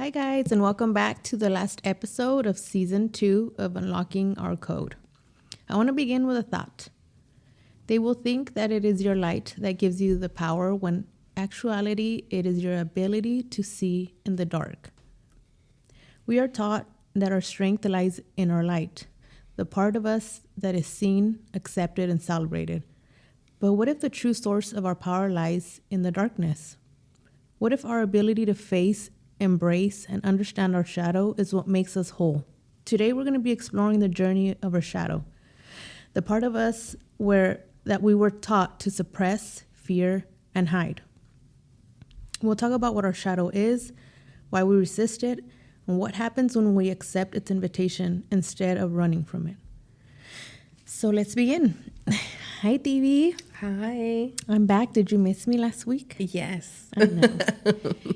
Hi, guys, and welcome back to the last episode of Season 2 of Unlocking Our Code. I want to begin with a thought. They will think that it is your light that gives you the power when actuality it is your ability to see in the dark. We are taught that our strength lies in our light, the part of us that is seen, accepted, and celebrated. But what if the true source of our power lies in the darkness? What if our ability to face, embrace, and understand our shadow is what makes us whole? Today, we're going to be exploring the journey of our shadow, the part of us that we were taught to suppress, fear, and hide. We'll talk about what our shadow is, why we resist it, and what happens when we accept its invitation instead of running from it. So let's begin. Hi, TV. Hi. I'm back. Did you miss me last week? Yes. I know.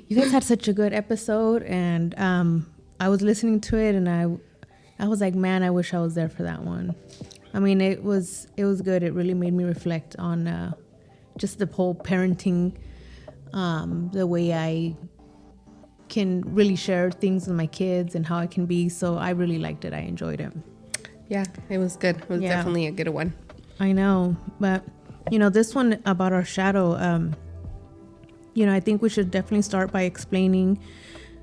You guys had such a good episode, and I was listening to it, and I was like, man, I wish I was there for that one. I mean, it was good. It really made me reflect on just the whole parenting, the way I can really share things with my kids and how I can be. So I really liked it. I enjoyed it. Yeah, it was good. It was definitely a good one. I know, but this one about our shadow, I think we should definitely start by explaining,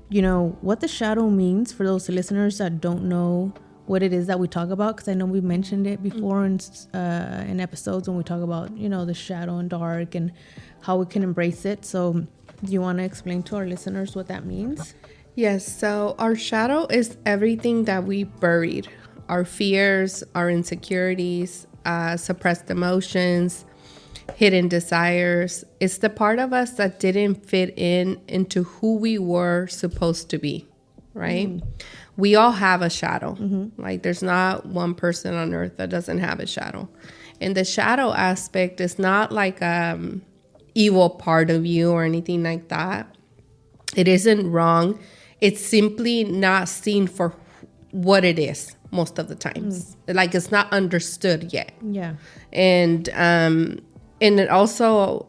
what the shadow means for those listeners that don't know what it is that we talk about. Because I know we've mentioned it before in episodes when we talk about, the shadow and dark and how we can embrace it. So do you want to explain to our listeners what that means? Yes. So our shadow is everything that we buried. Our fears, our insecurities, suppressed emotions, hidden desires. It's the part of us that didn't fit into who we were supposed to be, right? Mm-hmm. We all have a shadow. Mm-hmm. Like there's not one person on earth that doesn't have a shadow. And the shadow aspect is not like evil part of you or anything like that. It isn't wrong. It's simply not seen for what it is most of the times. Like it's not understood yet. Yeah. And it also,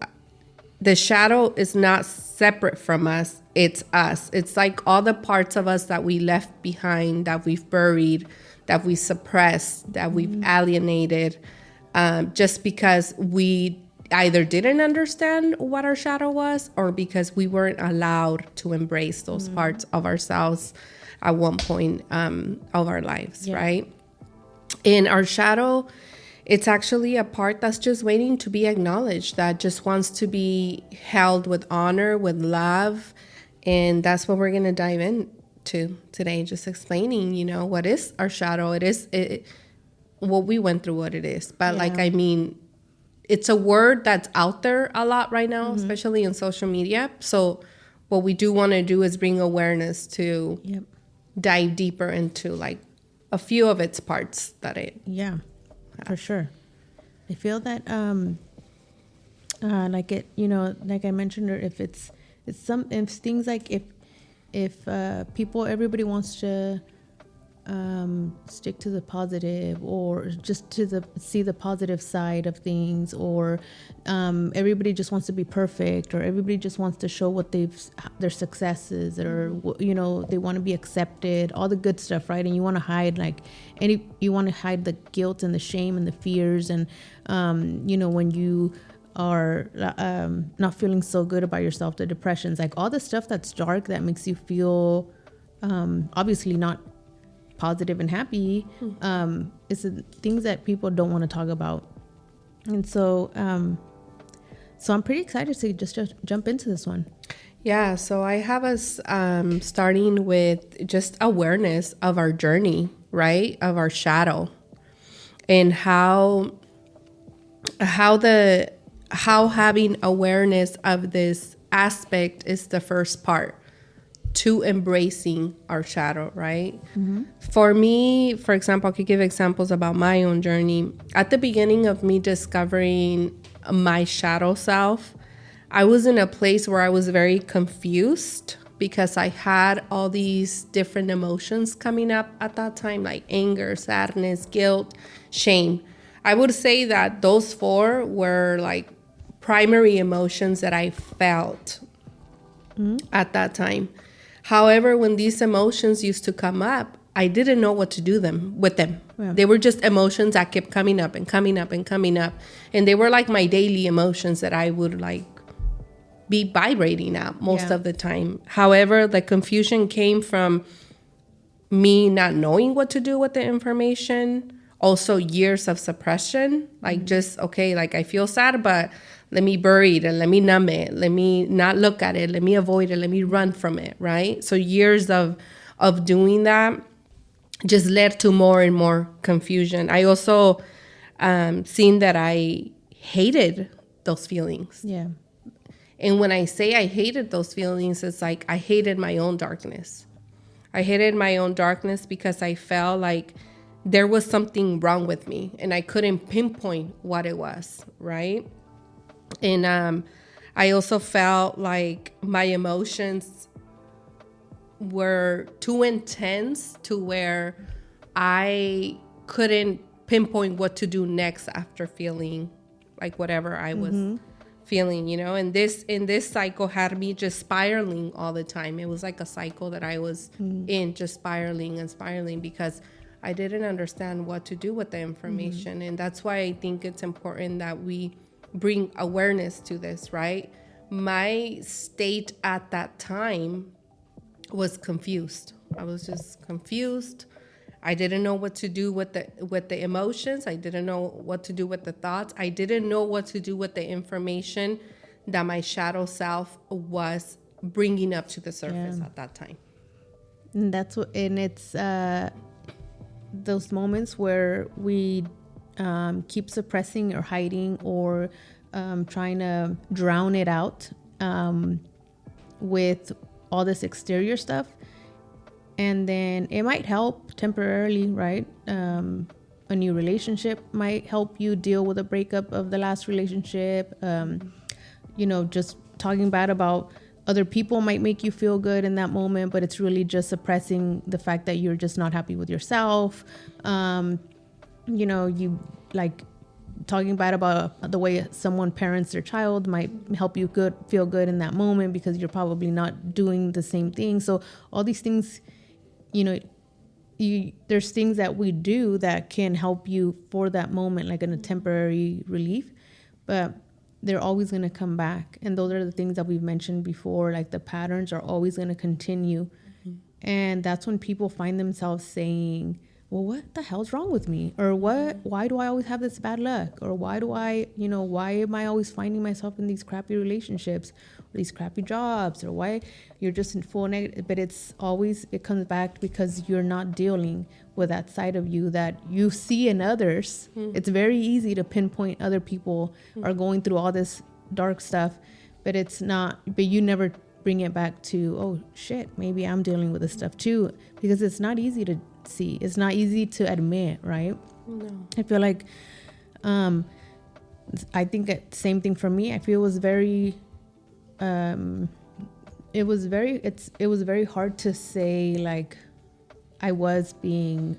the shadow is not separate from us. It's us. It's like all the parts of us that we left behind, that we've buried, that we suppressed, that we've alienated, just because we either didn't understand what our shadow was or because we weren't allowed to embrace those parts of ourselves at one point of our lives, right? In our shadow, it's actually a part that's just waiting to be acknowledged, that just wants to be held with honor, with love. And that's what we're going to dive into today, just explaining, what is our shadow. What we went through, what it is. But it's a word that's out there a lot right now, especially in social media. So what we do want to do is bring awareness to dive deeper into like a few of its parts that it for sure. I feel that like it, like I mentioned, or if it's things like if everybody wants to stick to the positive, or just see the positive side of things, or everybody just wants to be perfect, or everybody just wants to show what their successes, or they want to be accepted, all the good stuff, right? And you want to hide you want to hide the guilt and the shame and the fears, and when you are not feeling so good about yourself, the depressions, like all the stuff that's dark that makes you feel obviously not positive and happy, it's the things that people don't want to talk about. And so I'm pretty excited to just jump into this one. Yeah, so I have us starting with just awareness of our journey, right? Of our shadow, and how having awareness of this aspect is the first part to embracing our shadow, right? Mm-hmm. For me, for example, I could give examples about my own journey. At the beginning of me discovering my shadow self, I was in a place where I was very confused because I had all these different emotions coming up at that time, like anger, sadness, guilt, shame. I would say that those four were like primary emotions that I felt at that time. However, when these emotions used to come up, I didn't know what to do with them. Yeah. They were just emotions that kept coming up and coming up and coming up. And they were like my daily emotions that I would like be vibrating at most of the time. However, the confusion came from me not knowing what to do with the information. Also years of suppression, like just, okay, like I feel sad, but let me bury it and let me numb it. Let me not look at it. Let me avoid it. Let me run from it, right? So years of doing that just led to more and more confusion. I also seen that I hated those feelings. Yeah. And when I say I hated those feelings, it's like I hated my own darkness. I hated my own darkness because I felt like there was something wrong with me and I couldn't pinpoint what it was, right? And I also felt like my emotions were too intense to where I couldn't pinpoint what to do next after feeling like whatever I was feeling, you know. And this cycle had me just spiraling all the time. It was like a cycle that I was in, just spiraling and spiraling because I didn't understand what to do with the information. And that's why I think it's important that we bring awareness to this, right? My state at that time was confused. I was just confused. I didn't know what to do with the emotions. I didn't know what to do with the thoughts. I didn't know what to do with the information that my shadow self was bringing up to the surface at that time. And it's those moments where we keep suppressing or hiding or trying to drown it out with all this exterior stuff. And then it might help temporarily, right? A new relationship might help you deal with a breakup of the last relationship. Just talking bad about other people might make you feel good in that moment, but it's really just suppressing the fact that you're just not happy with yourself. You like talking bad about the way someone parents their child might help you feel good in that moment because you're probably not doing the same thing. So all these things, there's things that we do that can help you for that moment, like in a temporary relief, but they're always going to come back. And those are the things that we've mentioned before, like the patterns are always going to continue. And that's when people find themselves saying, well, what the hell's wrong with me? Or why do I always have this bad luck? Or why am I always finding myself in these crappy relationships or these crappy jobs? Or why you're just in full negative? But it comes back because you're not dealing with that side of you that you see in others. It's very easy to pinpoint other people are going through all this dark stuff, but you never bring it back to, oh shit, maybe I'm dealing with this stuff too, because it's not easy to see. It's not easy to admit, right? No. I feel like, I think same thing for me. I feel it was very hard to say, like, I was being,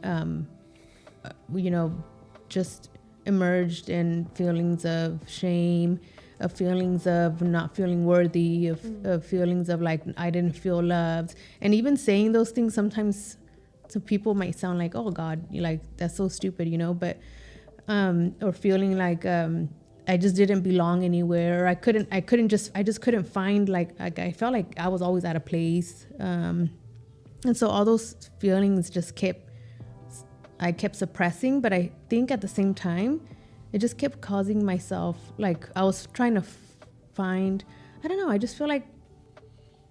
just immersed in feelings of shame, of feelings of not feeling worthy, of feelings of like, I didn't feel loved. And even saying those things sometimes to people might sound like, oh God, you're like, that's so stupid, but, or feeling like, I just didn't belong anywhere. Or I just couldn't find, like I felt like I was always out of place. And so all those feelings I kept suppressing, but I think at the same time, it just kept causing myself, like I was trying to find, I don't know, I just feel like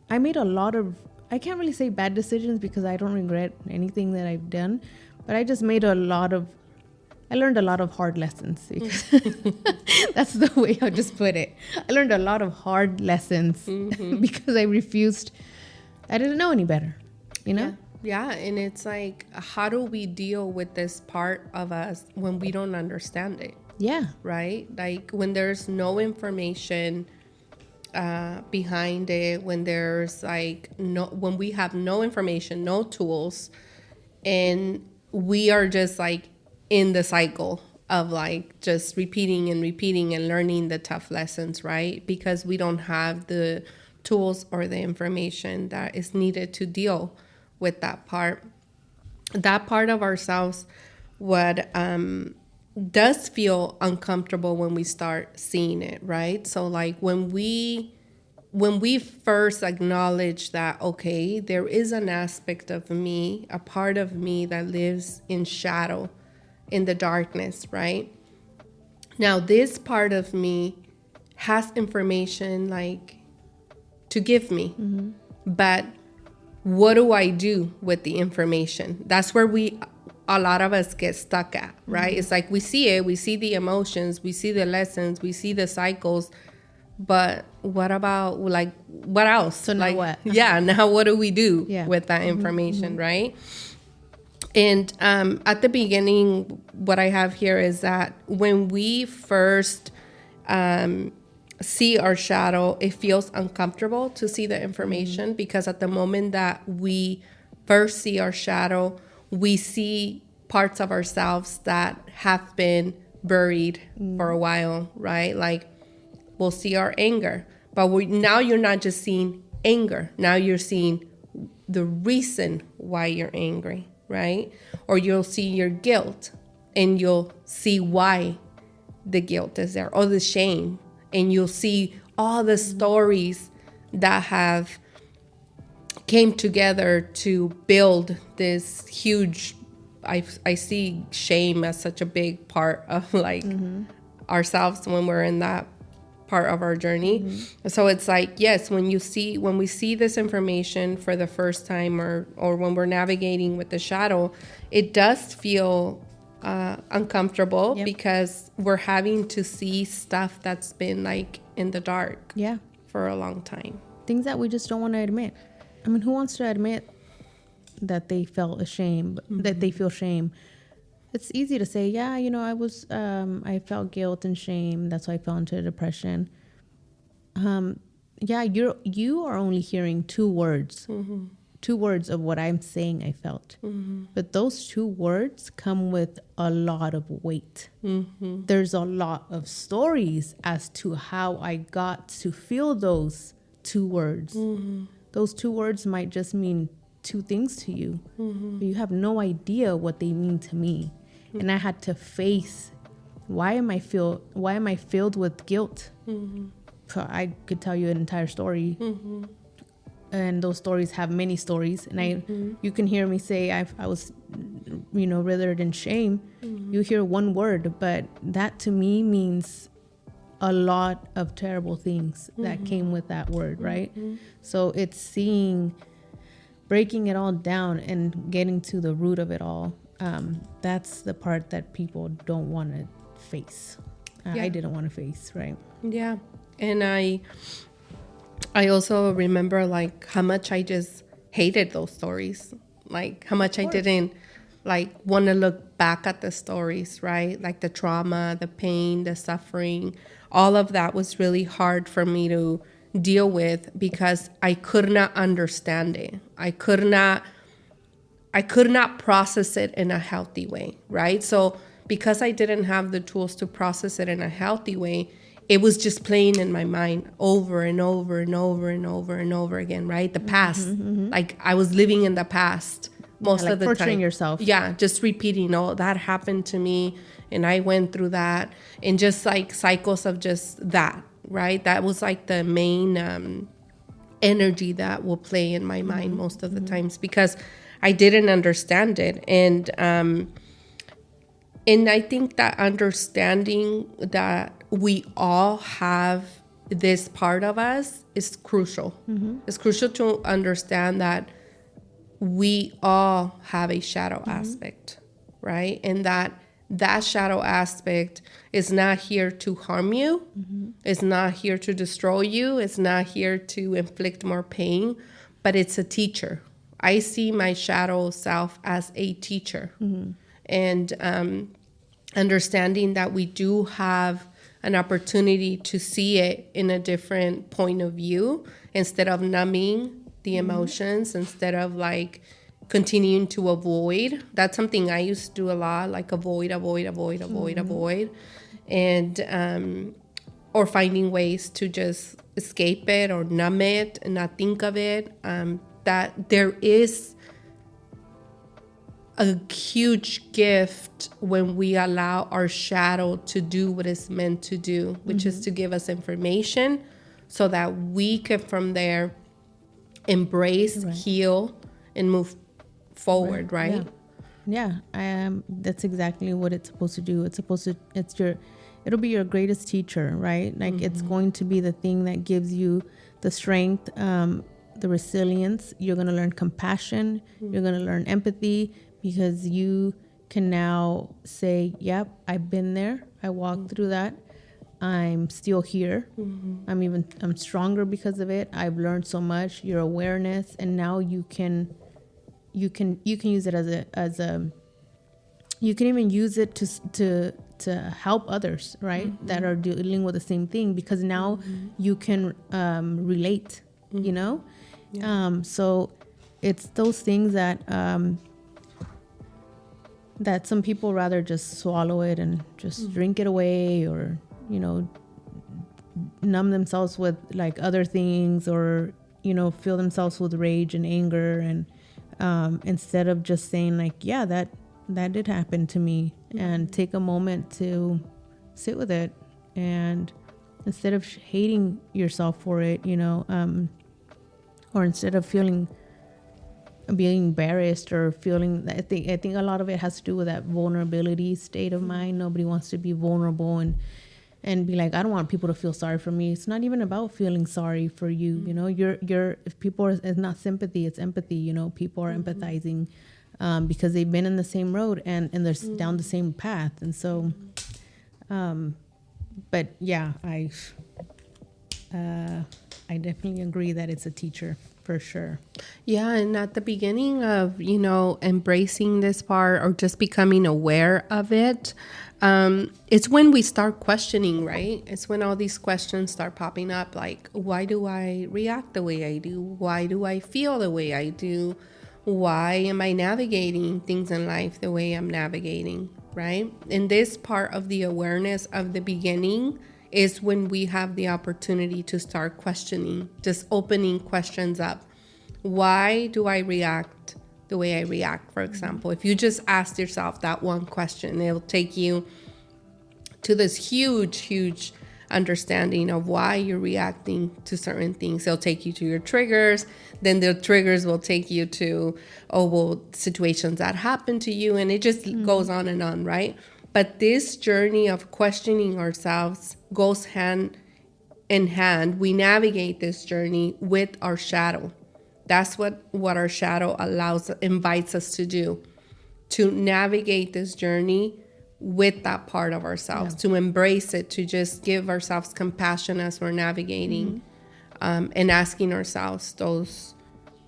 I made a lot of, I can't really say bad decisions because I don't regret anything that I've done, but I just I learned a lot of hard lessons. That's the way I'll just put it. I learned a lot of hard lessons because I didn't know any better, Yeah, and it's like, how do we deal with this part of us when we don't understand it? Yeah. Right? Like when there's no information behind it, when there's like when we have no information, no tools, and we are just like in the cycle of like just repeating and repeating and learning the tough lessons, right? Because we don't have the tools or the information that is needed to deal with that part. That part of ourselves does feel uncomfortable when we start seeing it, right? So like when we first acknowledge that, okay, there is an aspect of me, a part of me that lives in shadow, in the darkness, right? Now, this part of me has information like to give me, but what do I do with the information? That's where a lot of us get stuck at, right? It's like we see it, we see the emotions, we see the lessons, we see the cycles, but what about like what else? So now like what? Yeah, now what do we do Yeah. with that information, right? And at the beginning, what I have here is that when we first see our shadow, it feels uncomfortable to see the information, because at the moment that we first see our shadow, we see parts of ourselves that have been buried for a while, right? Like we'll see our anger, but now you're not just seeing anger. Now you're seeing the reason why you're angry, right? Or you'll see your guilt and you'll see why the guilt is there, or the shame. And you'll see all the stories that have came together to build this huge, I see shame as such a big part of like ourselves when we're in that part of our journey. So it's like, yes, when we see this information for the first time, or when we're navigating with the shadow, it does feel uncomfortable, because we're having to see stuff that's been like in the dark for a long time. Things that we just don't want to admit. I mean, who wants to admit that they felt ashamed, that they feel shame? It's easy to say, yeah, I felt guilt and shame. That's why I fell into depression. You are only hearing two words of what I'm saying I felt. But those two words come with a lot of weight. There's a lot of stories as to how I got to feel those two words. Those two words might just mean two things to you, but you have no idea what they mean to me. And I had to face, why am I filled with guilt? I could tell you an entire story. And those stories have many stories. And you can hear me say I was, withered in shame. You hear one word, but that to me means a lot of terrible things that came with that word, right? So it's breaking it all down and getting to the root of it all. That's the part that people don't want to face. I didn't want to face, right? Yeah. And I also remember like how much I just hated those stories, like how much I didn't like want to look back at the stories, right? Like the trauma, the pain, the suffering, all of that was really hard for me to deal with, because I could not understand it. I could not process it in a healthy way, right? So because I didn't have the tools to process it in a healthy way, it was just playing in my mind over and over and over and over and over again, right? The past, like I was living in the past most of the time. Torturing yourself. Yeah, just repeating, oh, that happened to me and I went through that, and just like cycles of just that, right? That was like the main energy that will play in my mind most of the times, because I didn't understand it. And I think that understanding that we all have this part of us is crucial. It's crucial to understand that we all have a shadow aspect, right? And that shadow aspect is not here to harm you. It's not here to destroy you. It's not here to inflict more pain, but it's a teacher. I see my shadow self as a teacher. And understanding that we do have an opportunity to see it in a different point of view, instead of numbing the emotions, instead of like continuing to avoid. That's something I used to do a lot, like avoid. And or finding ways to just escape it or numb it and not think of it. That there is a huge gift when we allow our shadow to do what it's meant to do, which is to give us information so that we can from there embrace, heal, and move forward, right? Yeah. That's exactly what it's supposed to do. It'll be your greatest teacher, right? Like it's going to be the thing that gives you the strength, the resilience. You're going to learn compassion. You're going to learn empathy, because you can now say, yep, I've been there. I walked through that. I'm still here. I'm stronger because of it. I've learned so much, your awareness, and now you can use it as a you can even use it to help others, right? That are dealing with the same thing, because now you can relate, you know? So it's those things that that some people rather just swallow it and just drink it away, or, you know, numb themselves with like other things, or, you know, fill themselves with rage and anger, and instead of just saying like, yeah, that did happen to me, and take a moment to sit with it, and instead of hating yourself for it, you know, or instead of being embarrassed or feeling, I think a lot of it has to do with that vulnerability state of mind. Nobody wants to be vulnerable and be like, I don't want people to feel sorry for me. It's not even about feeling sorry for you. You know, if people it's not sympathy, it's empathy. You know, people are empathizing because they've been in the same road and they're down the same path. And so, but yeah, I definitely agree that it's a teacher for sure. Yeah, and at the beginning of, you know, embracing this part or just becoming aware of it, it's when we start questioning, right? It's when all these questions start popping up, like, why do I react the way I do? Why do I feel the way I do? Why am I navigating things in life the way I'm navigating, right? And this part of the awareness of the beginning is when we have the opportunity to start questioning, just opening questions up. Why do I react the way I react, for example? If you just ask yourself that one question, it'll take you to this huge understanding of why you're reacting to certain things. It'll take you to your triggers. Then the triggers will take you to, situations that happen to you. And it just goes on and on, right? But this journey of questioning ourselves goes hand in hand. We navigate this journey with our shadow. That's what our shadow invites us to do, to navigate this journey with that part of ourselves, to embrace it, to just give ourselves compassion as we're navigating, and asking ourselves those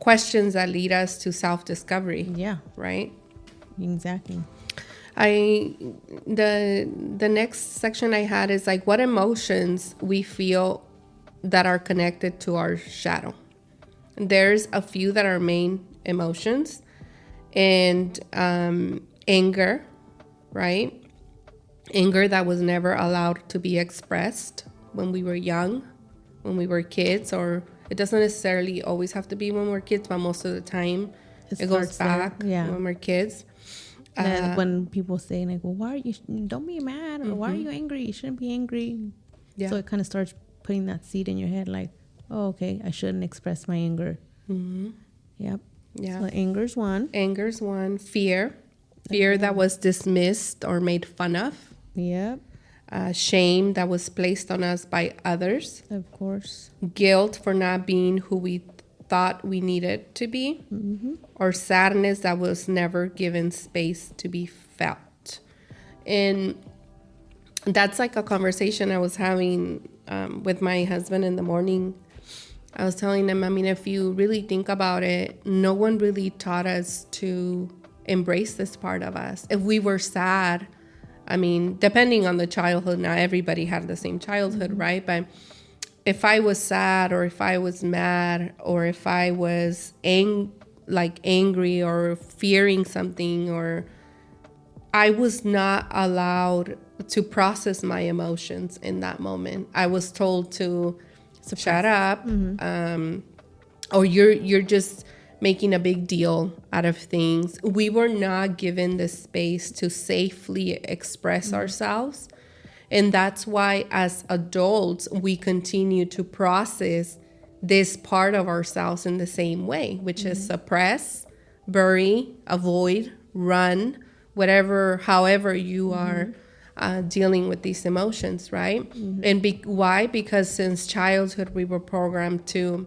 questions that lead us to self-discovery. Yeah. Right? Exactly. The next section I had is like what emotions we feel that are connected to our shadow. There's a few that are main emotions, and anger, right? Anger that was never allowed to be expressed when we were young, when we were kids, or it doesn't necessarily always have to be when we're kids, but most of the time it goes back when we're kids. When people say like, well, why are you, don't be mad, or why are you angry? You shouldn't be angry. Yeah. So it kind of starts putting that seed in your head like, oh, okay, I shouldn't express my anger. Yep. Yeah. So anger's one. Fear that was dismissed or made fun of. Yep. Shame that was placed on us by others. Of course. Guilt for not being who we thought we needed to be. Or sadness that was never given space to be felt. And that's like a conversation I was having with my husband in the morning. I was telling him, I mean, if you really think about it, no one really taught us to embrace this part of us. If we were sad, I mean, depending on the childhood, not everybody had the same childhood, right? But if I was sad, or if I was mad, or if I was angry or fearing something, or I was not allowed to process my emotions in that moment. I was told to shut up, or you're just making a big deal out of things. We were not given the space to safely express ourselves. And that's why as adults, we continue to process this part of ourselves in the same way, which is suppress, bury, avoid, run, whatever, however you are dealing with these emotions, right? And why? Because since childhood, we were programmed to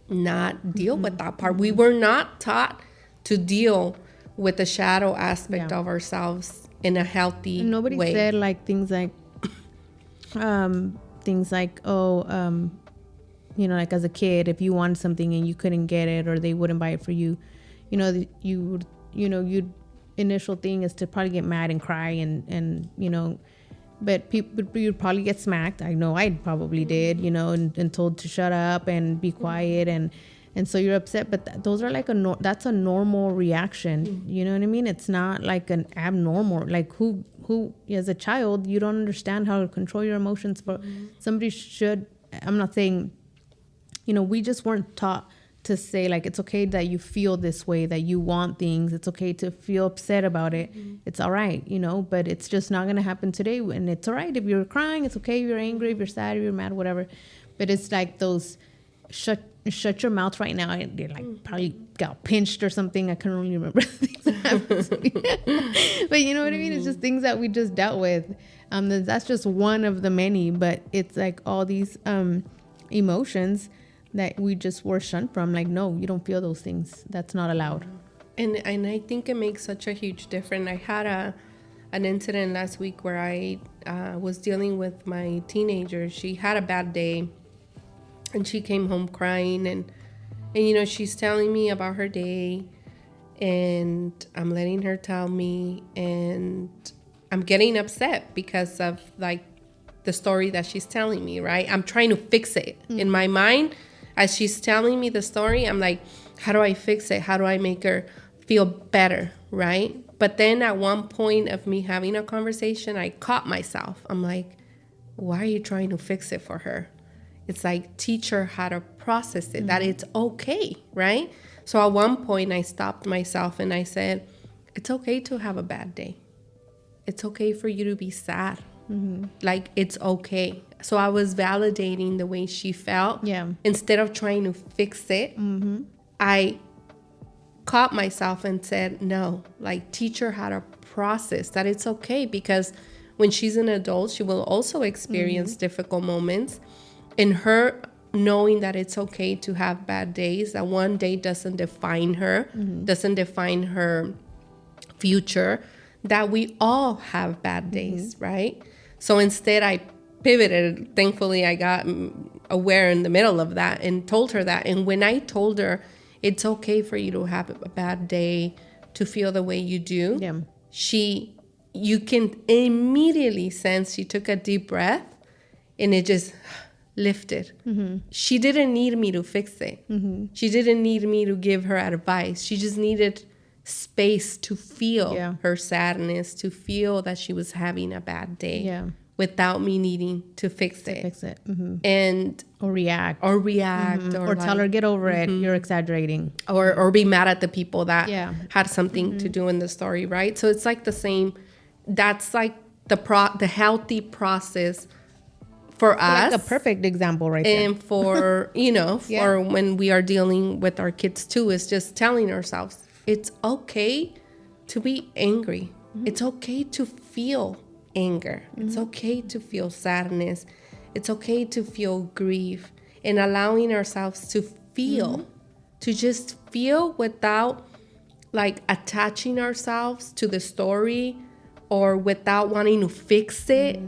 not deal with that part. We were not taught to deal with the shadow aspect of ourselves in a healthy Nobody way. said like things like you know, like as a kid, if you wanted something and you couldn't get it, or they wouldn't buy it for you, you know, you'd initial thing is to probably get mad and cry and you know, but you'd probably get smacked. I know I probably did, you know, and told to shut up and be quiet, and so you're upset. But those are like that's a normal reaction. You know what I mean? It's not like an abnormal. Like who as a child, you don't understand how to control your emotions. But somebody should. I'm not saying, you know, we just weren't taught to say like it's okay that you feel this way, that you want things. It's okay to feel upset about it. It's all right, you know, but it's just not going to happen today. And it's all right if you're crying. It's okay if you're angry, if you're sad, if you're mad, whatever. But it's like those shut your mouth right now. You're like probably got pinched or something. I can't really remember things that happened to me. But you know what I mean? It's just things that we just dealt with. That's just one of the many, but it's like all these emotions that we just were shunned from. Like, no, you don't feel those things. That's not allowed. And I think it makes such a huge difference. I had an incident last week where I was dealing with my teenager. She had a bad day, and she came home crying, and you know, she's telling me about her day, and I'm letting her tell me, and I'm getting upset because of like the story that she's telling me, right? I'm trying to fix it in my mind. As she's telling me the story, I'm like, how do I fix it? How do I make her feel better, right? But then at one point of me having a conversation, I caught myself. I'm like, why are you trying to fix it for her? It's like, teach her how to process it, that it's okay, right? So at one point, I stopped myself and I said, it's okay to have a bad day. It's okay for you to be sad. Like, it's okay. So I was validating the way she felt. Yeah. Instead of trying to fix it, I caught myself and said, no, like, teach her how to process that it's okay, because when she's an adult, she will also experience difficult moments. And her knowing that it's okay to have bad days, that one day doesn't define her, doesn't define her future, that we all have bad days, right? So instead, I pivoted. Thankfully, I got aware in the middle of that and told her that. And when I told her, it's okay for you to have a bad day, to feel the way you do, you can immediately sense she took a deep breath and it just lifted. She didn't need me to fix it. She didn't need me to give her advice. She just needed space to feel her sadness, to feel that she was having a bad day without me needing to fix it. And or react or like, tell her, get over it, you're exaggerating, or be mad at the people that had something to do in the story, right? So it's like the same. That's like the healthy process for us, like a perfect example right there. And for you know, for when we are dealing with our kids too, is just telling ourselves, it's okay to be angry. It's okay to feel anger. It's okay to feel sadness. It's okay to feel grief, and allowing ourselves to feel, to just feel without like attaching ourselves to the story or without wanting to fix it.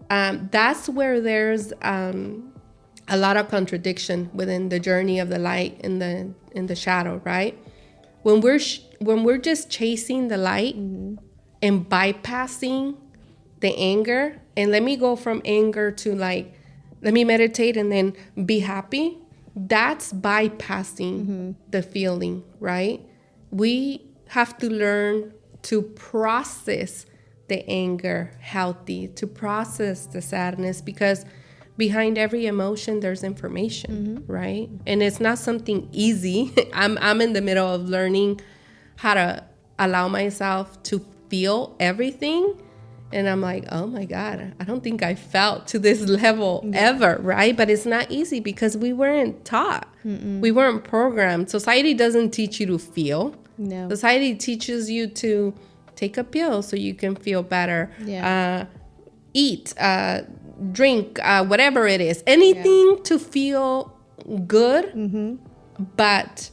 That's where there's a lot of contradiction within the journey of the light and the shadow, right? When we're just chasing the light and bypassing the anger, and let me go from anger to like, let me meditate and then be happy, that's bypassing the feeling, right? We have to learn to process the anger healthy, to process the sadness, because behind every emotion there's information, right? And it's not something easy. I'm in the middle of learning how to allow myself to feel everything. And I'm like, oh my God, I don't think I felt to this level ever, right? But it's not easy because we weren't taught. We weren't programmed. Society doesn't teach you to feel. No. Society teaches you to take a pill so you can feel better. Eat, drink, whatever it is. Anything to feel good, but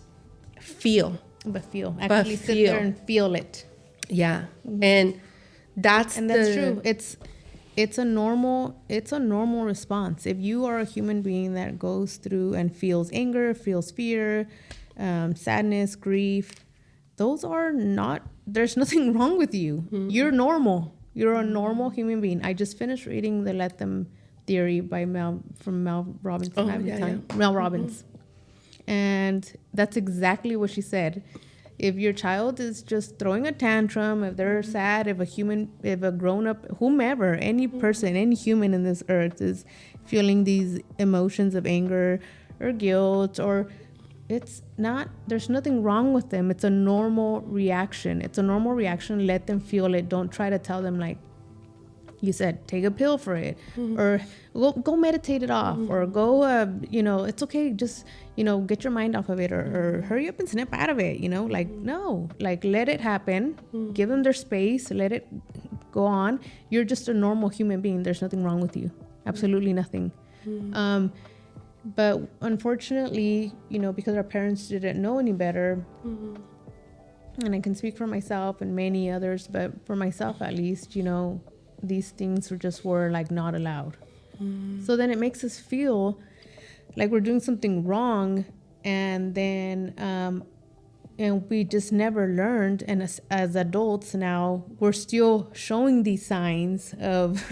feel. But feel. Actually sit there and feel it. Yeah. And that's true. It's a normal response. If you are a human being that goes through and feels anger, feels fear, sadness, grief, those are not, there's nothing wrong with you. You're normal. You're a normal human being. I just finished reading the Let Them Theory by Mel Robbins. Mel Robbins. And that's exactly what she said. If your child is just throwing a tantrum, if they're sad, if a grown-up, whomever, any person, any human in this earth is feeling these emotions of anger or guilt, or there's nothing wrong with them. It's a normal reaction. Let them feel it. Don't try to tell them, like you said, take a pill for it, or go meditate it off, or go, it's okay. Just, get your mind off of it, or hurry up and snap out of it, no, let it happen, give them their space, let it go on. You're just a normal human being. There's nothing wrong with you. Absolutely nothing. But unfortunately, because our parents didn't know any better, and I can speak for myself and many others, but for myself at least, these things were like not allowed. So then it makes us feel like we're doing something wrong, and then and we just never learned. And as adults now, we're still showing these signs of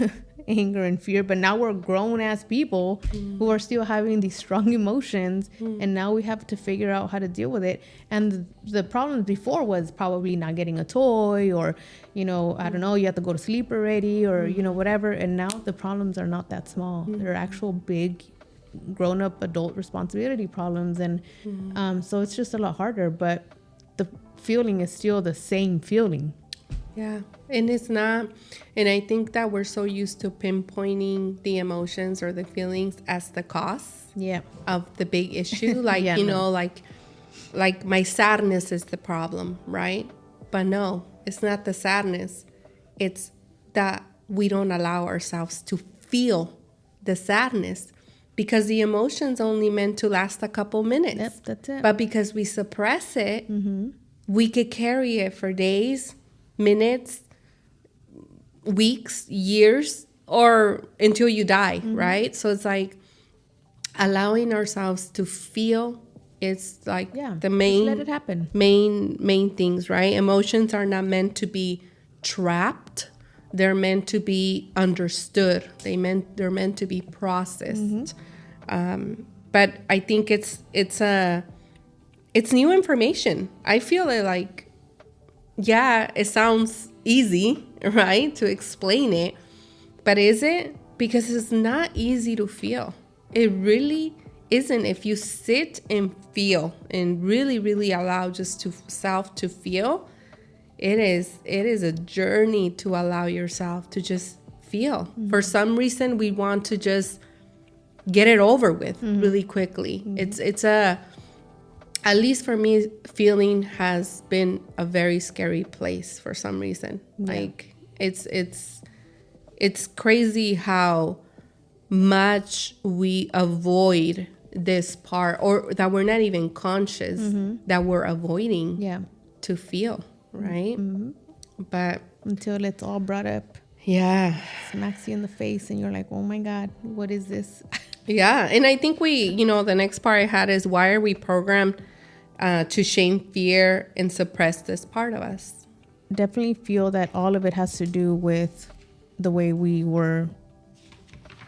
anger and fear, but now we're grown-ass people who are still having these strong emotions, and now we have to figure out how to deal with it. And the problem before was probably not getting a toy, or I don't know, you have to go to sleep already, or whatever. And now the problems are not that small. They're actual big grown-up adult responsibility problems, and so it's just a lot harder, but the feeling is still the same feeling. Yeah, and it's not, and I think that we're so used to pinpointing the emotions or the feelings as the cause of the big issue. Like, like my sadness is the problem, right? But no, it's not the sadness. It's that we don't allow ourselves to feel the sadness, because the emotion's only meant to last a couple minutes. Yep, that's it. But because we suppress it, we could carry it for days, minutes, weeks, years, or until you die, right? So it's like allowing ourselves to feel. It's like the main, just let it happen. main things, right? Emotions are not meant to be trapped. They're meant to be understood. They're meant to be processed. But I think it's new information. I feel it like, it sounds easy, right, to explain it, but is it? Because it's not easy to feel. It really isn't. If you sit and feel and really, really allow just to self to feel, it is a journey to allow yourself to just feel. For some reason, we want to just get it over with really quickly. It's at least for me, feeling has been a very scary place for some reason. Like it's crazy how much we avoid this part, or that we're not even conscious that we're avoiding to feel, right? But until it's all brought up, smacks you in the face, and you're like, oh my God, what is this? And I think the next part I had is, why are we programmed to shame, fear, and suppress this part of us? Definitely feel that all of it has to do with the way we were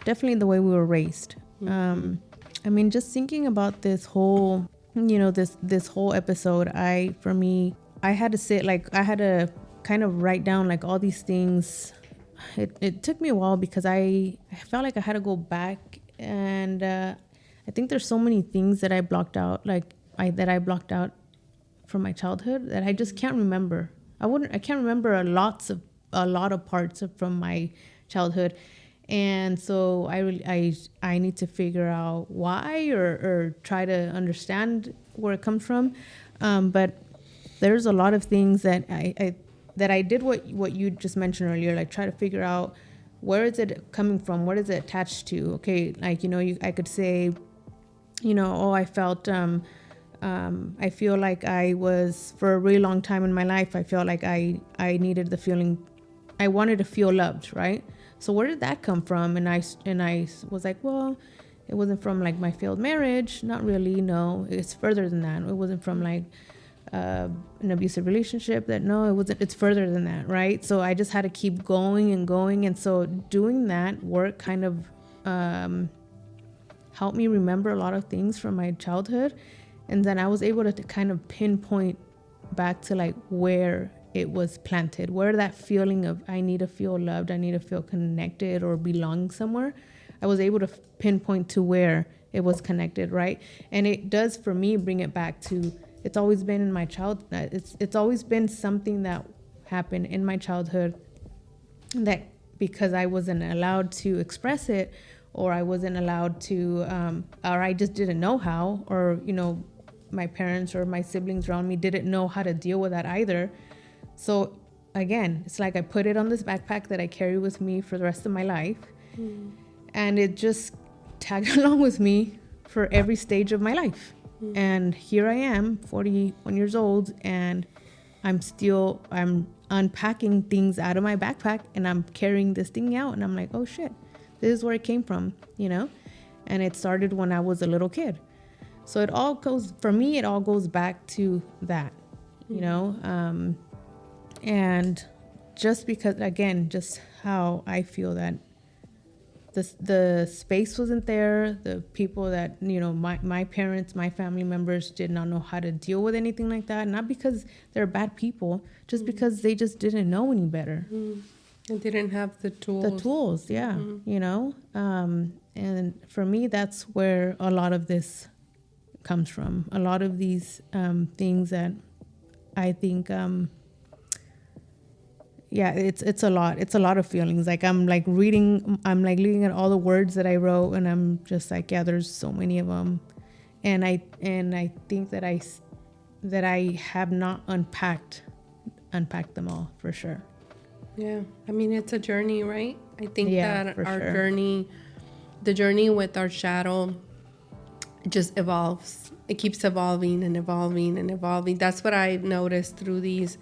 raised. I mean, just thinking about this whole, this whole episode, I had to sit, I had to kind of write down all these things. It took me a while because I felt like I had to go back And I think there's so many things that I blocked out, that I blocked out from my childhood that I just can't remember. I can't remember a lot of parts from my childhood. And so I need to figure out why, or try to understand where it comes from. But there's a lot of things that I did what you just mentioned earlier, like try to figure out where is it coming from, what is it attached to. Okay, like, I could say, I felt I feel like I was, for a really long time in my life, I felt like I needed the feeling, I wanted to feel loved, right? So where did that come from? And I was like, well, it wasn't from like my failed marriage. Not really, no. It's further than that. It wasn't from like an abusive relationship. It wasn't. It's further than that, right? So I just had to keep going and going. And so doing that work kind of helped me remember a lot of things from my childhood. And then I was able to kind of pinpoint back to like where it was planted, where that feeling of I need to feel loved, I need to feel connected or belong somewhere. I was able to pinpoint to where it was connected, right? And it does, for me, bring it back to, it's always been in my childhood. It's always been something that happened in my childhood that, because I wasn't allowed to express it, or I wasn't allowed to, or I just didn't know how, or, my parents or my siblings around me didn't know how to deal with that either. So again, it's like I put it on this backpack that I carry with me for the rest of my life. And it just tagged along with me for every stage of my life. And here I am, 41 years old, and I'm unpacking things out of my backpack, and I'm carrying this thing out, and I'm like, oh shit, this is where it came from, And it started when I was a little kid. So it all goes back to that, and just because, again, just how I feel that the space wasn't there, the people that, my parents, my family members did not know how to deal with anything like that. Not because they're bad people, just because they just didn't know any better. And didn't have the tools. Yeah. And for me, that's where a lot of this comes from. A lot of these things that I think, it's a lot. It's a lot of feelings. Like I'm looking at all the words that I wrote, and I'm just like, yeah, there's so many of them. And I think that I have not unpacked them all, for sure. Yeah. I mean, it's a journey, right? I think that our sure. the journey with our shadow just evolves. It keeps evolving and evolving and evolving. That's what I noticed through these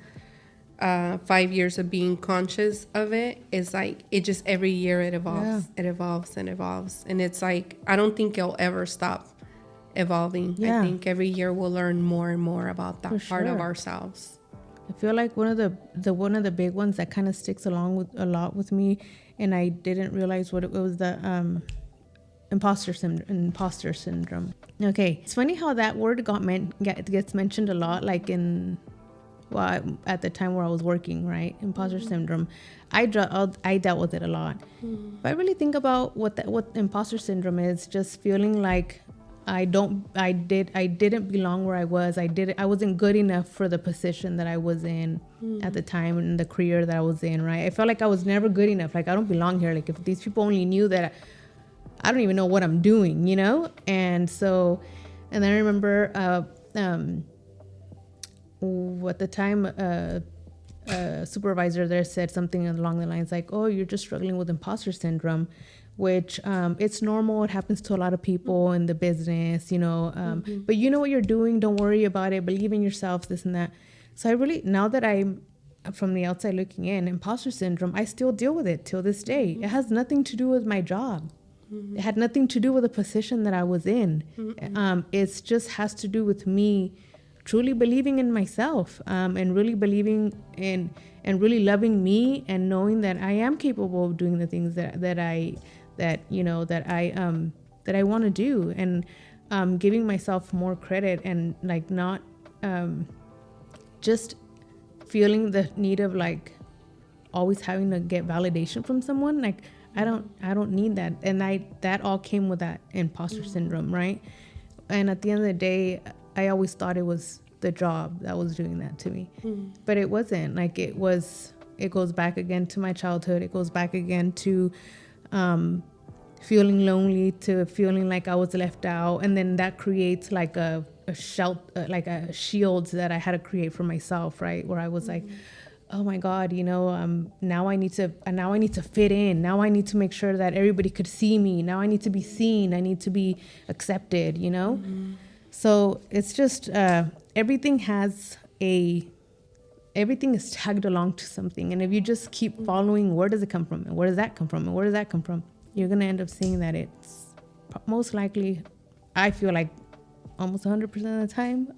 5 years of being conscious of it. It's like it just every year it evolves. It evolves and evolves, and it's like I don't think it'll ever stop evolving. I think every year we'll learn more and more about that part of ourselves. I feel like one of the big ones that kind of sticks along with a lot with me, and I didn't realize what it was, the imposter syndrome. Okay, it's funny how that word gets mentioned a lot, like at the time where I was working, right? Imposter syndrome. I dealt with it a lot. If I really think about what imposter syndrome is, just feeling like I didn't belong where I was. I wasn't good enough for the position that I was in at the time, and the career that I was in, right? I felt like I was never good enough. Like, I don't belong here. Like, if these people only knew that I don't even know what I'm doing, And so, and then I remember at the time, a supervisor there said something along the lines like, oh, you're just struggling with imposter syndrome, which it's normal. It happens to a lot of people in the business, but you know what you're doing. Don't worry about it. Believe in yourself, this and that. So I really, now that I'm from the outside looking in, imposter syndrome, I still deal with it till this day. It has nothing to do with my job. It had nothing to do with the position that I was in. It just has to do with me truly believing in myself, and really believing in and really loving me, and knowing that I am capable of doing the things that I want to do, and giving myself more credit, and like not just feeling the need of like always having to get validation from someone. Like, I don't need that. And that all came with that imposter syndrome, right? And at the end of the day, I always thought it was the job that was doing that to me. But it wasn't. Like, it goes back again to my childhood. It goes back again to feeling lonely, to feeling like I was left out. And then that creates like a shield that I had to create for myself, right? Where I was like, oh my God, now I need to fit in. Now I need to make sure that everybody could see me. Now I need to be seen. I need to be accepted, So it's just, everything is tagged along to something. And if you just keep following, where does it come from? And where does that come from? And where does that come from? You're going to end up seeing that it's most likely, I feel like almost 100% of the time,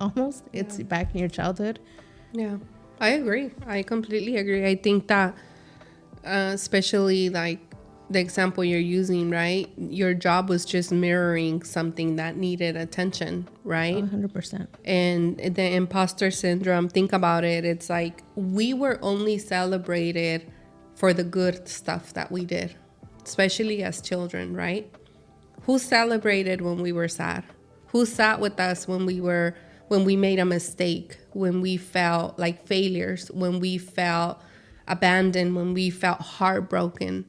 it's back in your childhood. Yeah, I agree. I completely agree. I think that, especially like the example you're using, right? Your job was just mirroring something that needed attention, right? 100%. And the imposter syndrome, think about it. It's like we were only celebrated for the good stuff that we did, especially as children, right? Who celebrated when we were sad? Who sat with us when we made a mistake, when we felt like failures, when we felt abandoned, when we felt heartbroken?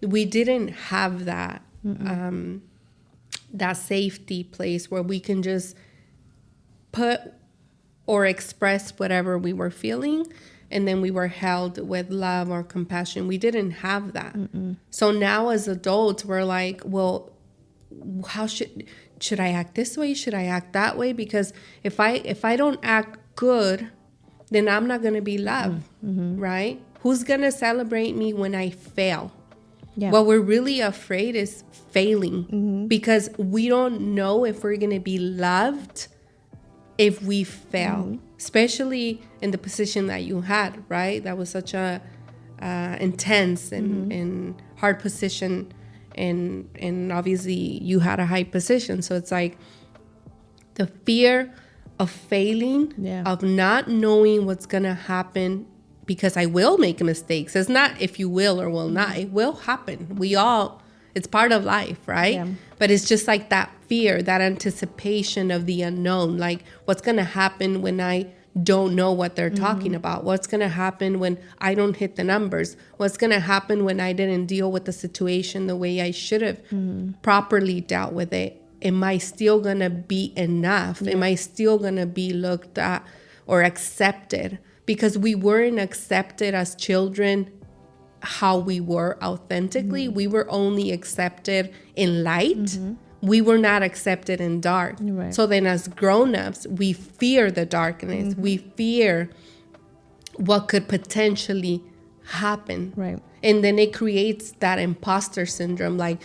We didn't have that that safety place where we can just put or express whatever we were feeling, and then we were held with love or compassion. We didn't have that. So now as adults, we're like, well, how should I act this way? Should I act that way? Because if I don't act good, then I'm not going to be loved, right? Who's going to celebrate me when I fail? Yeah. What we're really afraid is failing, because we don't know if we're going to be loved if we fail, especially in the position that you had, right? That was such a intense and hard position. And obviously you had a high position. So it's like the fear of failing, of not knowing what's going to happen, because I will make mistakes. It's not if you will or will not. It will happen. It's part of life, right? Yeah. But it's just like that fear, that anticipation of the unknown. Like, what's going to happen when I don't know what they're talking about? What's going to happen when I don't hit the numbers? What's going to happen when I didn't deal with the situation the way I should have properly dealt with it? Am I still going to be enough? Yeah. Am I still going to be looked at or accepted? Because we weren't accepted as children how we were authentically. We were only accepted in light. We were not accepted in dark. Right. So then as grown-ups, we fear the darkness. We fear what could potentially happen. Right. And then it creates that imposter syndrome. Like,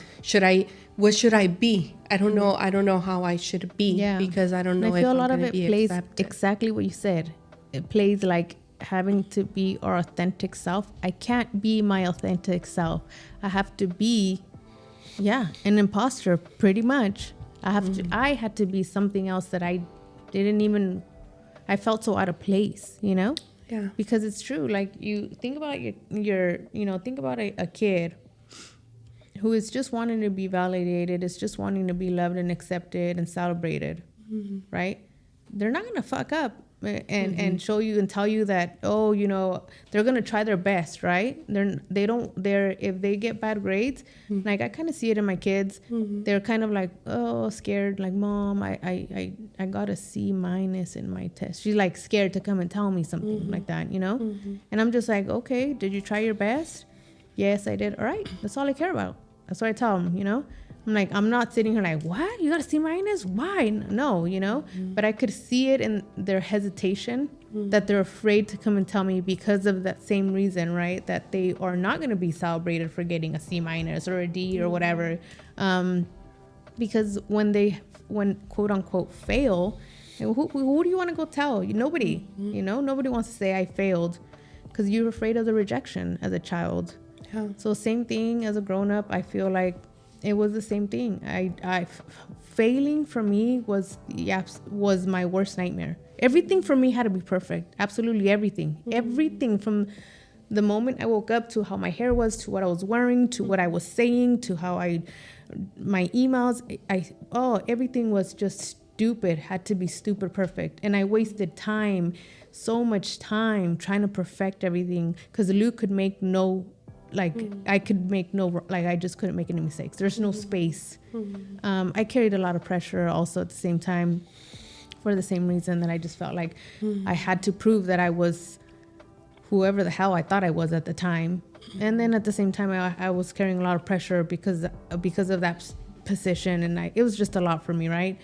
what should I be? I don't know. I don't know how I should be, because I don't know if I'm going to be accepted. I feel a lot of it plays exactly what you said. It plays like having to be our authentic self. I can't be my authentic self. I have to be, an imposter, pretty much. I had to be something else that I felt so out of place, Yeah. Because it's true. Like, you think about think about a kid who is just wanting to be validated, is just wanting to be loved and accepted and celebrated, right? They're not going to fuck up and show you and tell you that, they're going to try their best, right? If they get bad grades, like, I kind of see it in my kids. They're kind of like, scared, like, Mom, I got a C- in my test. She's like scared to come and tell me something like that, And I'm just like, okay, did you try your best? Yes, I did. All right. That's all I care about. That's what I tell them, I'm like, I'm not sitting here like, what? You got a C-? Why? No, But I could see it in their hesitation, that they're afraid to come and tell me because of that same reason, right? That they are not going to be celebrated for getting a C- or a D or whatever. Because when quote unquote fail, who do you want to go tell? Nobody, nobody wants to say I failed, because you're afraid of the rejection as a child. Yeah. So same thing as a grown up. I feel like it was the same thing. Failing for me was my worst nightmare. Everything for me had to be perfect. Absolutely everything. Everything, from the moment I woke up, to how my hair was, to what I was wearing, to what I was saying, to how my emails, everything was just stupid, had to be stupid perfect. And I wasted time, so much time trying to perfect everything, because Luke could make no, like, I could make no, like, I just couldn't make any mistakes. There's no space. I carried a lot of pressure also at the same time, for the same reason that I just felt like I had to prove that I was whoever the hell I thought I was at the time. And then at the same time, I was carrying a lot of pressure because of that position, and it was just a lot for me, right?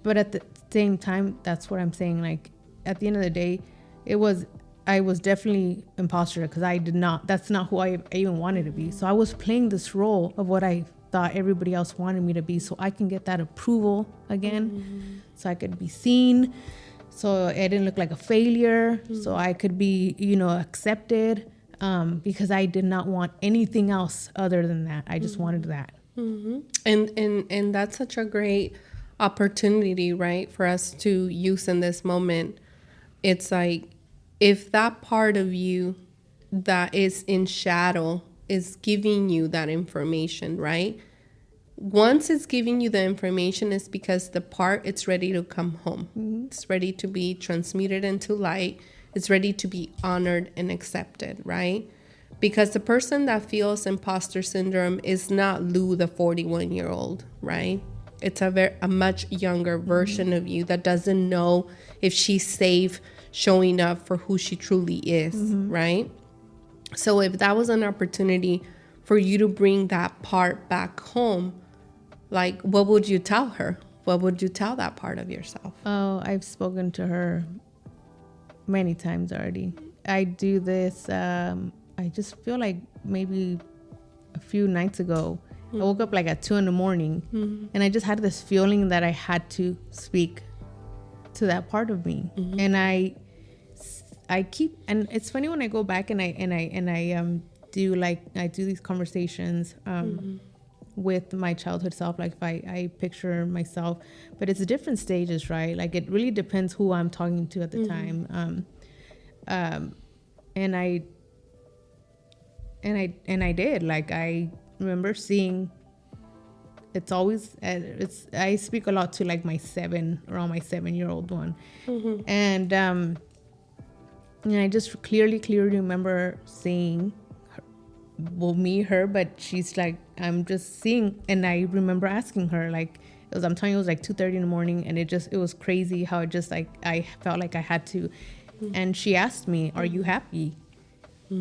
But at the same time, that's what I'm saying. Like, at the end of the day, I was definitely imposter, because that's not who I even wanted to be. So I was playing this role of what I thought everybody else wanted me to be, so I can get that approval again, so I could be seen, so I didn't look like a failure, so I could be, accepted, because I did not want anything else other than that. I just wanted that. And that's such a great opportunity, right, for us to use in this moment. It's like, if that part of you that is in shadow is giving you that information, right? Once it's giving you the information, it's because the part, it's ready to come home. It's ready to be transmuted into light. It's ready to be honored and accepted, right? Because the person that feels imposter syndrome is not Lou, the 41-year-old, right? It's a much younger version of you that doesn't know if she's safe showing up for who she truly is, right? So if that was an opportunity for you to bring that part back home, like, what would you tell her? What would you tell that part of yourself? Oh, I've spoken to her many times already. I do this, I just feel like maybe a few nights ago, I woke up like at 2 a.m, and I just had this feeling that I had to speak to that part of me. And I keep, and it's funny when I go back and I do these conversations with my childhood self, like if I picture myself, but it's different stages, right? Like, it really depends who I'm talking to at the time. And I did, like, I remember seeing, it's always, I speak a lot to like my 7-year-old one. And I just clearly remember seeing her, well, her, but she's like, I'm just seeing, and I remember asking her, like, I'm telling you, it was like 2:30 in the morning, and it was crazy how it just, like, I felt like I had to, and she asked me, are you happy?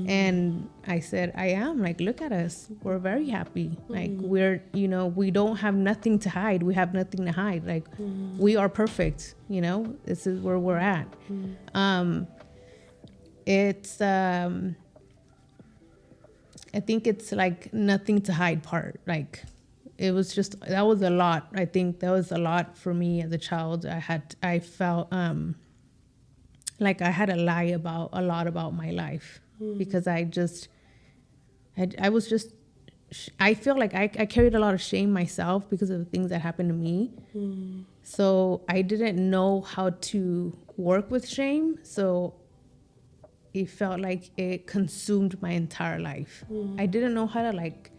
And I said, I am. Like, look at us. We're very happy. Like, we're, we don't have nothing to hide. We have nothing to hide. Like, we are perfect. This is where we're at. It's, I think it's like nothing to hide part. Like, it was just, that was a lot. I think that was a lot for me as a child. I felt like I had to lie about a lot about my life. Because I feel like I carried a lot of shame myself because of the things that happened to me. So I didn't know how to work with shame. So it felt like it consumed my entire life. I didn't know how to, like,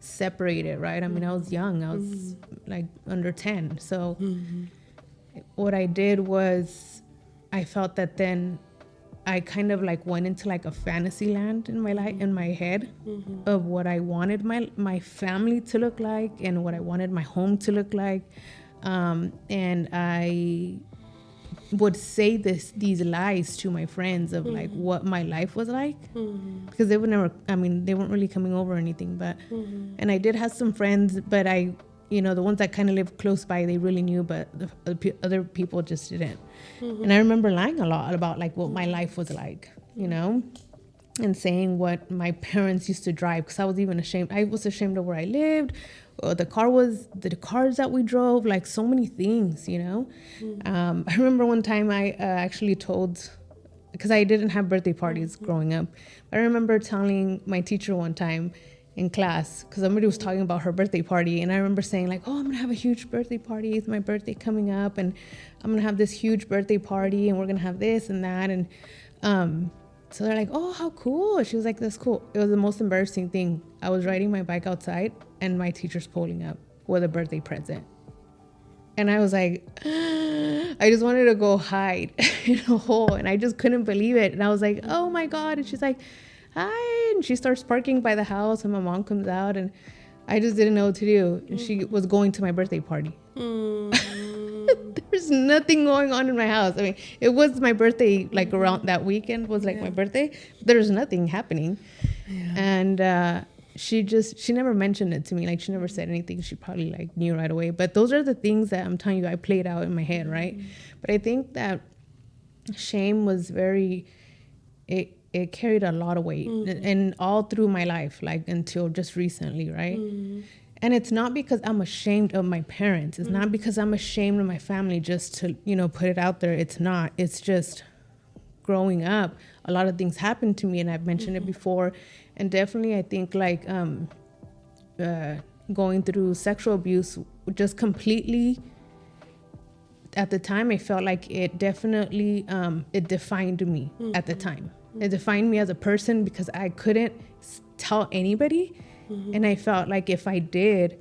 separate it, right? I mean, I was young. I was like under 10. So what I did was, I felt that then I kind of like went into like a fantasy land in my life, in my head, of what I wanted my family to look like and what I wanted my home to look like. And I would say these lies to my friends of like what my life was like, because they weren't really coming over or anything, but, and I did have some friends, but the ones that kind of lived close by, they really knew, but the other people just didn't. And I remember lying a lot about like what my life was like, and saying what my parents used to drive, because I was even ashamed. I was ashamed of where I lived, or the cars that we drove, like so many things, I remember one time I actually told, because I didn't have birthday parties growing up. I remember telling my teacher one time in class, because somebody was talking about her birthday party, and I remember saying like, oh, I'm gonna have a huge birthday party, it's my birthday coming up, and I'm gonna have this huge birthday party, and we're gonna have this and that, and So they're like, oh, how cool. She was like, that's cool. It was the most embarrassing thing. I was riding my bike outside and my teacher's pulling up with a birthday present. And I was like, I just wanted to go hide in a hole. And I just couldn't believe it. And I was like, oh my God. And she's like, hi. And she starts parking by the house. And my mom comes out. And I just didn't know what to do. And she was going to my birthday party. There's nothing going on in my house. I mean, it was my birthday, like around that weekend was like my birthday. There's nothing happening. Yeah. And she never mentioned it to me. Like, she never said anything. She probably like knew right away. But those are the things that I'm telling you, I played out in my head, right? But I think that shame was it carried a lot of weight and all through my life, like until just recently, right? And it's not because I'm ashamed of my parents. It's not because I'm ashamed of my family just to, put it out there. It's not. It's just growing up, a lot of things happened to me, and I've mentioned it before. And definitely I think like going through sexual abuse just completely, at the time, I felt like it definitely, it defined me at the time. It defined me as a person because I couldn't tell anybody. And I felt like if I did,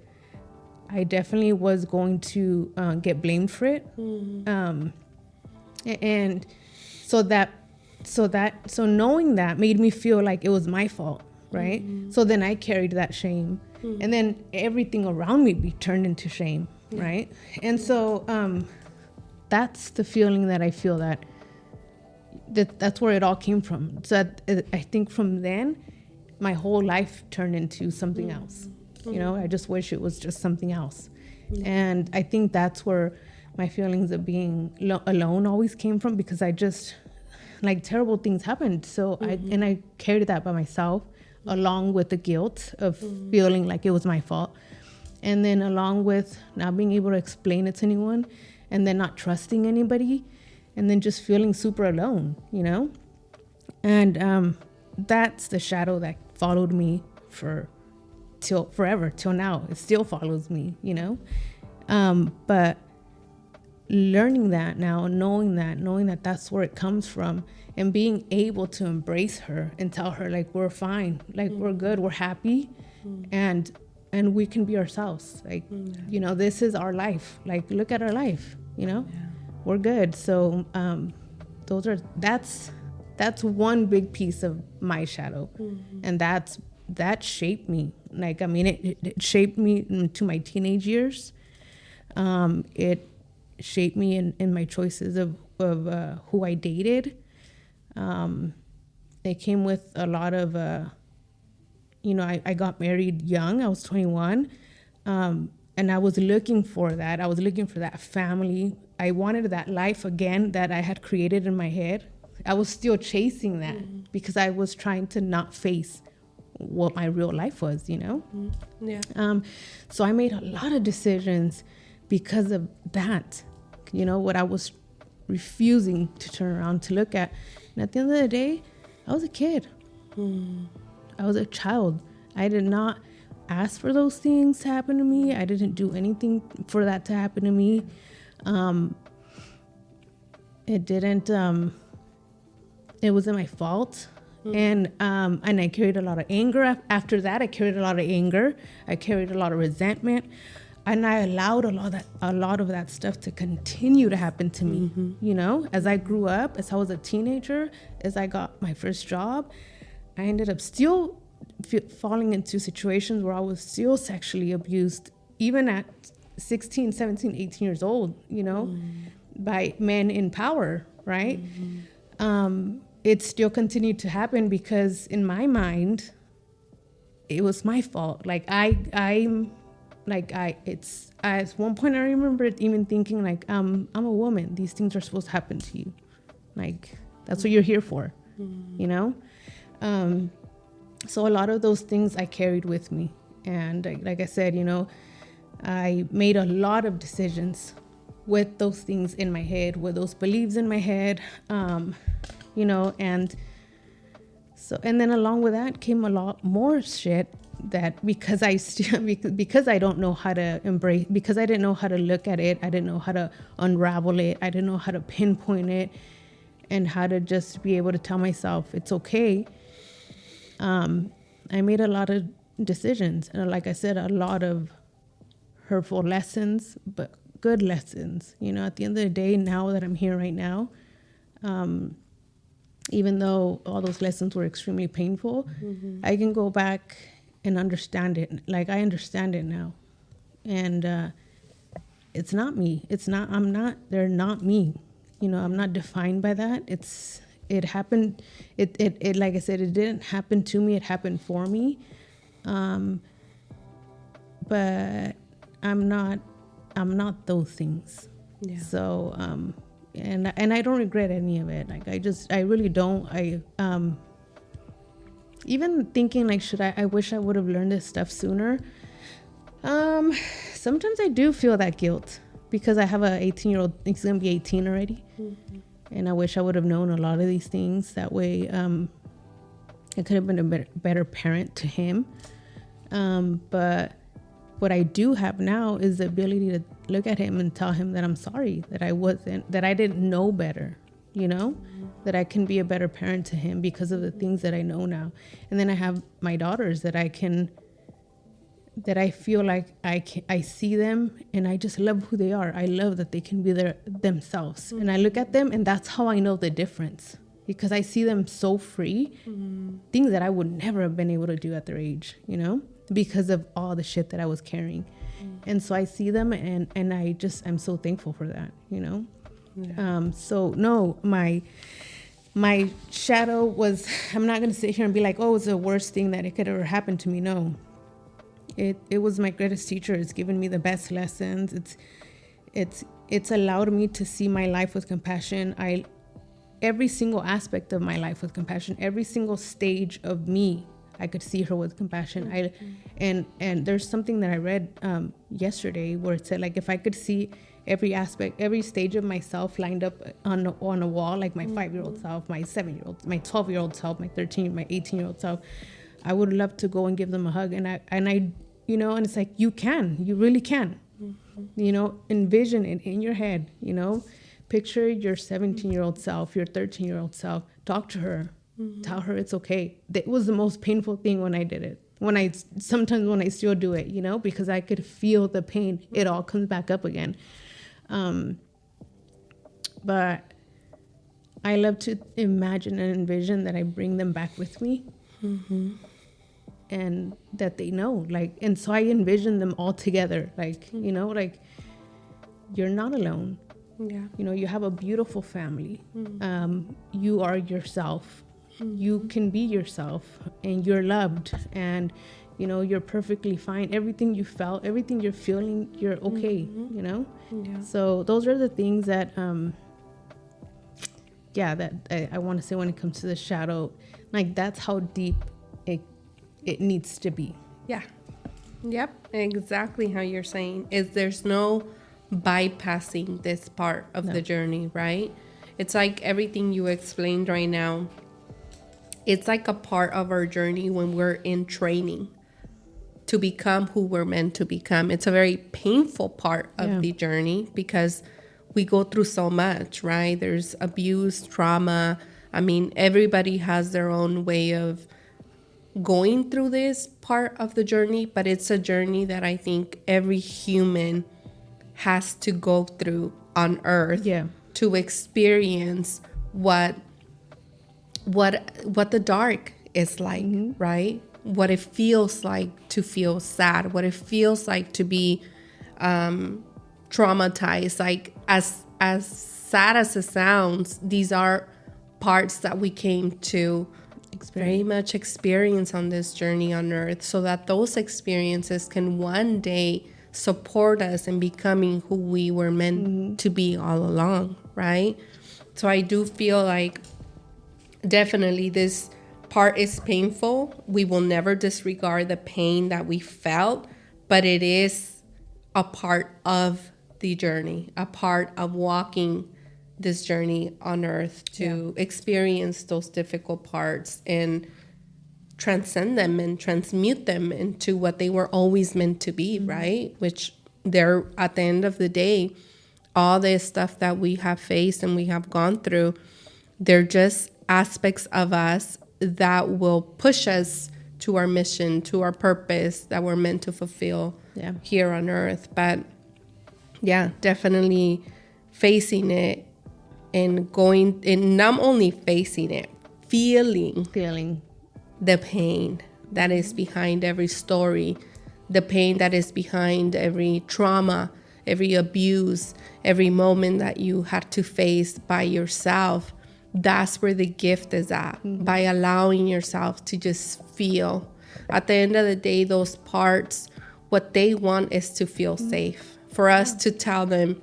I definitely was going to get blamed for it. And so knowing that made me feel like it was my fault, right? So then I carried that shame, and then everything around me turned into shame, right? And so that's the feeling that I feel that's where it all came from. So I think from then, my whole life turned into something else. I just wish it was just something else. And I think that's where my feelings of being alone always came from, because I just, like, terrible things happened. So I carried that by myself, along with the guilt of feeling like it was my fault. And then along with not being able to explain it to anyone, and then not trusting anybody, and then just feeling super alone, And that's the shadow that followed me till forever, till now. It still follows me, But learning that now, knowing that that's where it comes from, and being able to embrace her and tell her, like, we're fine, like, we're good, we're happy, and we can be ourselves. Like, this is our life. Like, look at our life, we're good. So that's one big piece of my shadow. And that shaped me. Like, I mean, it shaped me into my teenage years. It shaped me in my choices of who I dated. It came with a lot of, I got married young. I was 21. And I was looking for that. I was looking for that family. I wanted that life again that I had created in my head. I was still chasing that because I was trying to not face what my real life was, Yeah. So I made a lot of decisions because of that, what I was refusing to turn around to look at. And at the end of the day, I was a kid. I was a child. I did not ask for those things to happen to me. I didn't do anything for that to happen to me. It wasn't my fault. And I carried a lot of anger. After that, I carried a lot of anger. I carried a lot of resentment. And I allowed a lot of that stuff to continue to happen to me. As I grew up, as I was a teenager, as I got my first job, I ended up still falling into situations where I was still sexually abused, even at 16, 17, 18 years old, by men in power, right? It still continued to happen because in my mind, it was my fault. Like it's at one point I remember even thinking like, I'm a woman. These things are supposed to happen to you. Like, that's what you're here for, So a lot of those things I carried with me. And like I said, I made a lot of decisions with those things in my head, with those beliefs in my head, and so, and then along with that came a lot more shit that because I don't know how to embrace, because I didn't know how to look at it, I didn't know how to unravel it, I didn't know how to pinpoint it. and how to just be able to tell myself it's okay. I made a lot of decisions, and like I said, a lot of hurtful lessons, but good lessons. You know, at the end of the day, now that I'm here right now, even though all those lessons were extremely painful, I can go back and understand it. Like, I understand it now. And it's not me. They're not me. You know, I'm not defined by that. It happened. It like I said, it didn't happen to me. It happened for me. But I'm not those things. Yeah. So, and I don't regret any of it. Like, I really don't. Even thinking like, I wish I would have learned this stuff sooner. Sometimes I do feel that guilt because I have a 18-year-old. He's gonna be 18 already. And I wish I would have known a lot of these things. That way, I could have been a better parent to him. But what I do have now is the ability to look at him and tell him that I'm sorry, that I didn't know better, you know, that I can be a better parent to him because of the things that I know now. And then I have my daughters that I feel like I see them and I just love who they are. I love that they can be themselves. And I look at them and that's how I know the difference, because I see them so free, things that I would never have been able to do at their age, you know, because of all the shit that I was carrying. And so I see them and I'm so thankful for that, you know? Yeah. So no, my shadow was, I'm not going to sit here and be like, oh, it's the worst thing that it could ever happen to me. No, it was my greatest teacher. It's given me the best lessons. It's allowed me to see my life with compassion. Every single aspect of my life with compassion, every single stage of me, I could see her with compassion. And there's something that I read yesterday where it said, like, if I could see every aspect, every stage of myself lined up on a wall, like my 5-year-old self, my 7-year-old, my 12-year-old self, my 18-year-old self, I would love to go and give them a hug. And I, you know, and it's like, you really can, you know, envision it in your head, you know, picture your 17-year-old self, your 13-year-old self, talk to her. Tell her it's okay. It was the most painful thing when I did it. Sometimes when I still do it, you know, because I could feel the pain. It all comes back up again. But I love to imagine and envision that I bring them back with me. And that they know, like, and so I envision them all together, like, you know, like, you're not alone. Yeah. You know, you have a beautiful family. You are yourself. You can be yourself and you're loved, and you know, you're perfectly fine. Everything you felt, everything you're feeling, you're okay, you know? Yeah. So those are the things that that I want to say when it comes to the shadow. Like, that's how deep it needs to be. Yeah. Yep, exactly how you're saying. There's no bypassing this part of the journey, right? It's like everything you explained right now. It's like a part of our journey when we're in training to become who we're meant to become. It's a very painful part of the journey because we go through so much, right? There's abuse, trauma. I mean, everybody has their own way of going through this part of the journey, but it's a journey that I think every human has to go through on Earth to experience what the dark is like, right? What it feels like to feel sad, what it feels like to be traumatized. Like, as sad as it sounds, these are parts that we came to very much experience on this journey on Earth, so that those experiences can one day support us in becoming who we were meant to be all along, right? So I do feel like definitely this part is painful. We will never disregard the pain that we felt, but it is a part of the journey, a part of walking this journey on Earth to experience those difficult parts and transcend them and transmute them into what they were always meant to be, right? Which they're, at the end of the day, all this stuff that we have faced and we have gone through, They're just aspects of us that will push us to our mission, to our purpose that we're meant to fulfill here on earth. But yeah, definitely facing it and going, and not only facing it, feeling the pain that is behind every story, the pain that is behind every trauma, every abuse, every moment that you had to face by yourself. That's where the gift is at, by allowing yourself to just feel. At the end of the day, those parts, what they want is to feel safe. For us to tell them,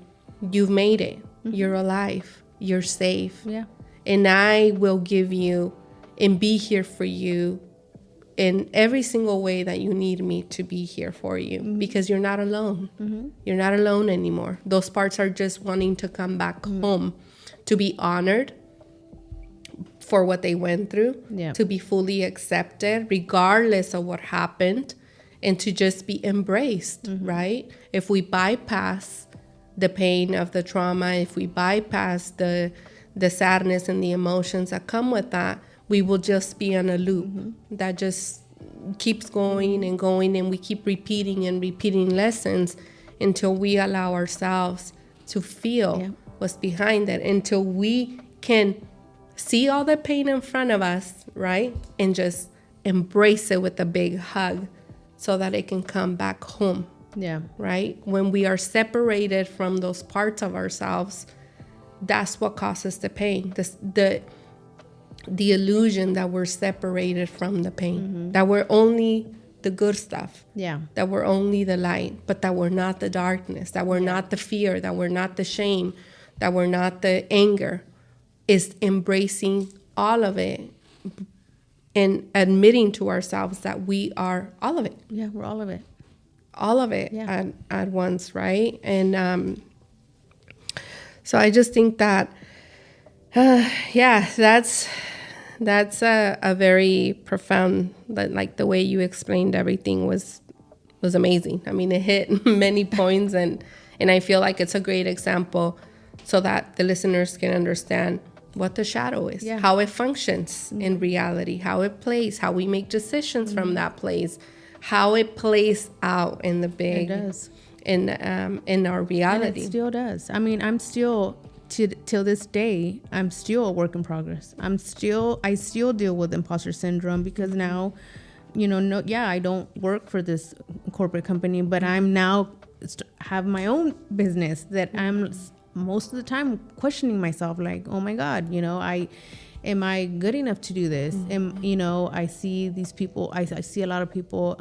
you've made it, you're alive, you're safe. Yeah. And I will give you and be here for you in every single way that you need me to be here for you, because you're not alone. You're not alone anymore. Those parts are just wanting to come back home, to be honored for what they went through, to be fully accepted regardless of what happened, and to just be embraced, right? If we bypass the pain of the trauma, if we bypass the sadness and the emotions that come with that, we will just be on a loop that just keeps going, and we keep repeating lessons until we allow ourselves to feel what's behind it, until we can see all the pain in front of us, right? And just embrace it with a big hug so that it can come back home. Yeah. Right? When we are separated from those parts of ourselves, that's what causes the pain. The illusion that we're separated from the pain, that we're only the good stuff, that we're only the light, but that we're not the darkness, that we're not the fear, that we're not the shame, that we're not the anger. Is embracing all of it and admitting to ourselves that we are all of it. Yeah, we're all of it. All of it at once, right? And so I just think that, that's a very profound, like the way you explained everything was amazing. I mean, it hit many points, and I feel like it's a great example so that the listeners can understand what the shadow is, how it functions in reality, how it plays, how we make decisions from that place, how it plays out in the big, it does. in our reality. And it still does. I mean, I'm still, till this day, I'm still a work in progress. I still deal with imposter syndrome, because now, I don't work for this corporate company, but I'm now have my own business that I'm most of the time questioning myself, like, oh my God, am I good enough to do this? I see these people, I see a lot of people,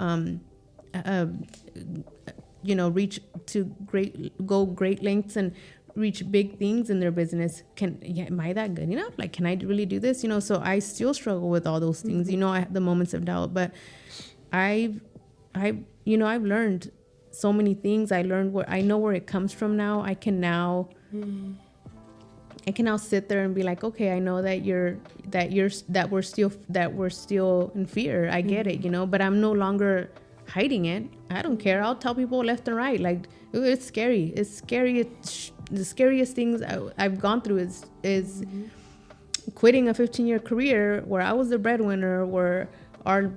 reach to go great lengths and reach big things in their business. Am I that good enough? Like, can I really do this? So I still struggle with all those things. I have the moments of doubt, but I've learned so many things. I know where it comes from now. I can now sit there and be like, okay, I know that we're still in fear. I get it, but I'm no longer hiding it. I don't care. I'll tell people left and right. Like, it's scary. It's scary. The scariest things I've gone through is quitting a 15-year career where I was the breadwinner, where I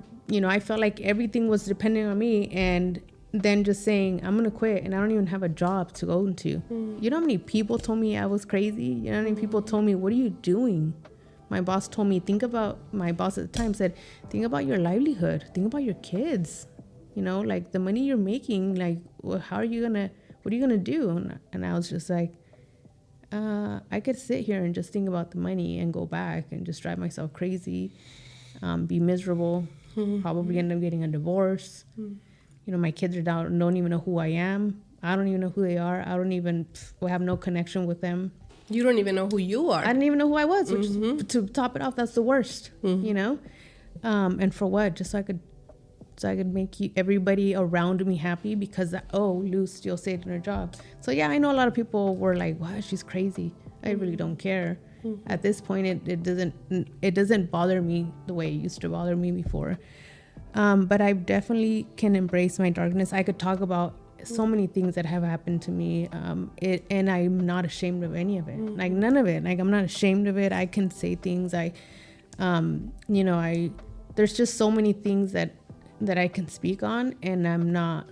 felt like everything was depending on me, and then just saying, I'm going to quit, and I don't even have a job to go into. You know how many people told me I was crazy? You know how many people told me, what are you doing? My boss told me, my boss at the time said, think about your livelihood. Think about your kids. Like, the money you're making, like, what are you going to do? And I was just like, I could sit here and just think about the money and go back and just drive myself crazy, be miserable, probably end up getting a divorce. My kids don't even know who I am. I don't even know who they are. I have no connection with them. You don't even know who you are. I didn't even know who I was, which is, to top it off, that's the worst, and for what? Just so I could make everybody around me happy, because Lou still stayed in her job. So yeah, I know a lot of people were like, wow, she's crazy. I really don't care. At this point, it doesn't bother me the way it used to bother me before. But I definitely can embrace my darkness. I could talk about so many things that have happened to me. And I'm not ashamed of any of it. Like none of it. Like I'm not ashamed of it. I can say things. There's just so many things that I can speak on, and I'm not.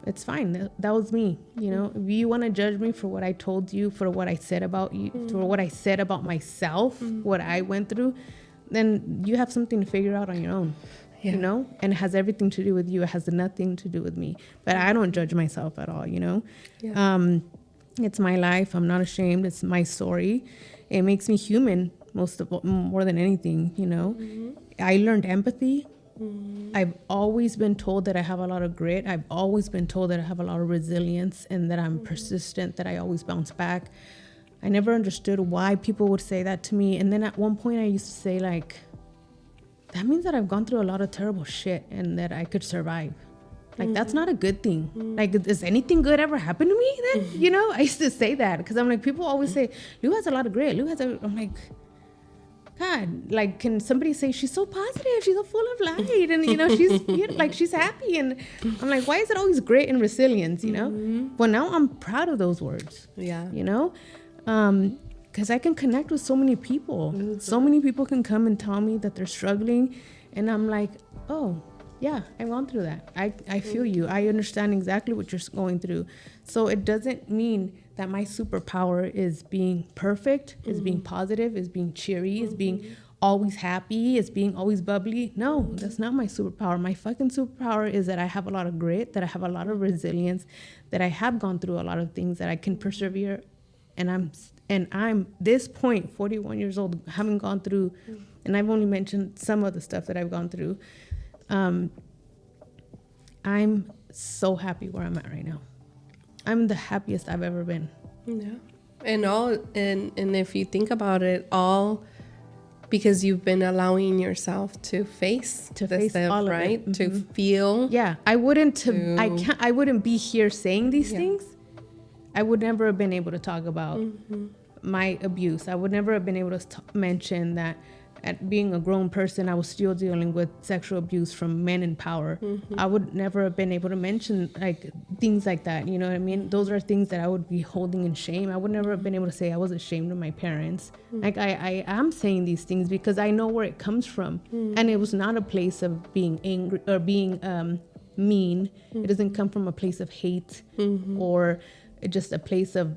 It's fine. That was me. If you want to judge me for what I told you, for what I said about you, for what I said about myself, what I went through, then you have something to figure out on your own. And it has everything to do with you. It has nothing to do with me. But I don't judge myself at all. It's my life. I'm not ashamed. It's my story. It makes me human more than anything. I learned empathy. I've always been told that I have a lot of grit. I've always been told that I have a lot of resilience and that I'm persistent, that I always bounce back. I never understood why people would say that to me. And then at one point I used to say, like, that means that I've gone through a lot of terrible shit and that I could survive. Like, that's not a good thing. Like, does anything good ever happen to me then? I used to say that because I'm like, people always say, Lou has a lot of grit. I'm like, God, like, can somebody say she's so positive, she's so full of light, and she's she's happy, and I'm like, why is it always grit and resilience? Well, now I'm proud of those words. Because I can connect with so many people. So many people can come and tell me that they're struggling, and I'm like, oh yeah, I've gone through that. I feel you. I understand exactly what you're going through. So it doesn't mean that my superpower is being perfect, is being positive, is being cheery, is being always happy, is being always bubbly. No, that's not my superpower. My fucking superpower is that I have a lot of grit, that I have a lot of resilience, that I have gone through a lot of things, that I can persevere. And I'm this point, 41 years old, having gone through, and I've only mentioned some of the stuff that I've gone through. I'm so happy where I'm at right now. I'm the happiest I've ever been. Yeah. And if you think about it, all because you've been allowing yourself to face all right? Of it. To feel. Yeah. I wouldn't be here saying these things. I would never have been able to talk about my abuse. I would never have been able to mention that at being a grown person, I was still dealing with sexual abuse from men in power. I would never have been able to mention like things like that. You know what I mean? Those are things that I would be holding in shame. I would never have been able to say I was ashamed of my parents. Like I am saying these things because I know where it comes from. And it was not a place of being angry or being mean. It doesn't come from a place of hate or just a place of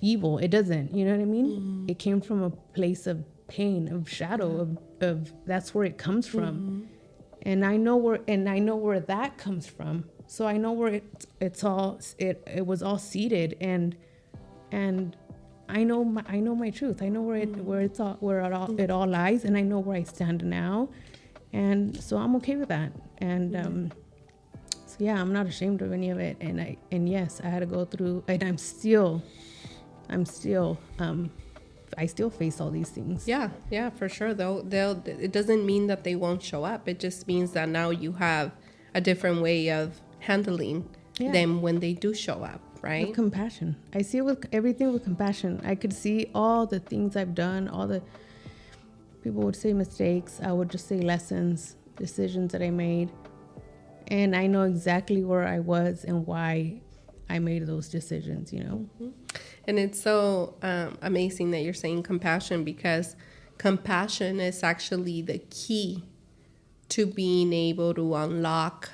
evil. It doesn't. You know what I mean? It came from a place of pain, of shadow, of that's where it comes from. And I know where that comes from. So I know where it was all seeded, and I know my truth. I know where it all lies, and I know where I stand now, and so I'm okay with that. And so yeah, I'm not ashamed of any of it. And yes, I had to go through, and I still face all these things. Yeah, for sure. It doesn't mean that they won't show up. It just means that now you have a different way of handling them when they do show up, right? With compassion. I see it with everything with compassion. I could see all the things I've done, all the people would say mistakes. I would just say lessons, decisions that I made. And I know exactly where I was and why I made those decisions, And it's so amazing that you're saying compassion, because compassion is actually the key to being able to unlock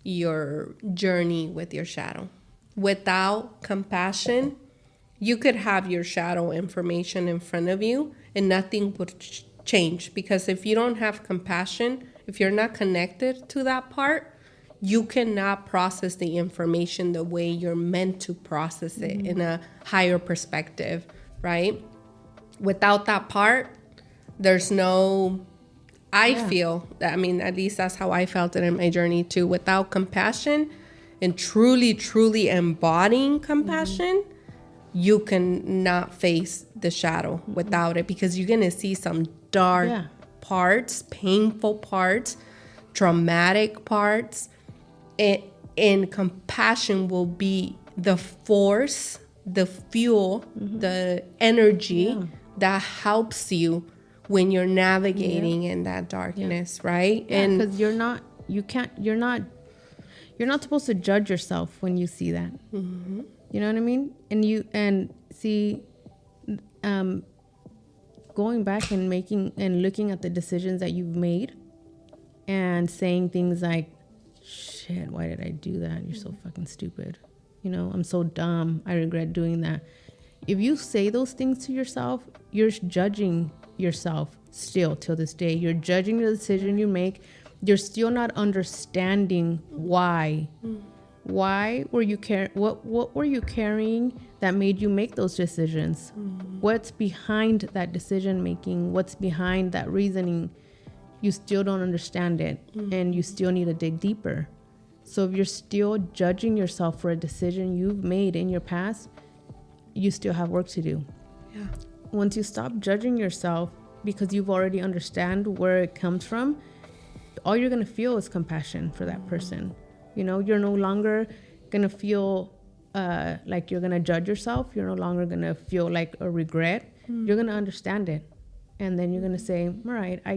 your journey with your shadow. Without compassion, you could have your shadow information in front of you and nothing would change. Because if you don't have compassion, if you're not connected to that part, you cannot process the information the way you're meant to process it in a higher perspective, right? Without that part, there's no, feel, at least that's how I felt it in my journey too. Without compassion and truly, truly embodying compassion, you cannot face the shadow without it, because you're going to see some dark parts, painful parts, traumatic parts. And compassion will be the force, the fuel, the energy that helps you when you're navigating in that darkness, right? And because you're not supposed to judge yourself when you see that. Mm-hmm. You know what I mean? And see, going back and looking at the decisions that you've made and saying things like, shit, why did I do that? You're so fucking stupid. You know, I'm so dumb. I regret doing that. If you say those things to yourself, you're judging yourself still till this day. You're judging the decision you make. You're still not understanding why. Why were you what were you carrying that made you make those decisions? What's behind that decision making? What's behind that reasoning? You still don't understand it, and you still need to dig deeper. So if you're still judging yourself for a decision you've made in your past, you still have work to do. Yeah. Once you stop judging yourself because you've already understand where it comes from, all you're going to feel is compassion for that person. You know, you're no longer going to feel like you're going to judge yourself. You're no longer going to feel like a regret. You're going to understand it. And then you're going to say, all right, I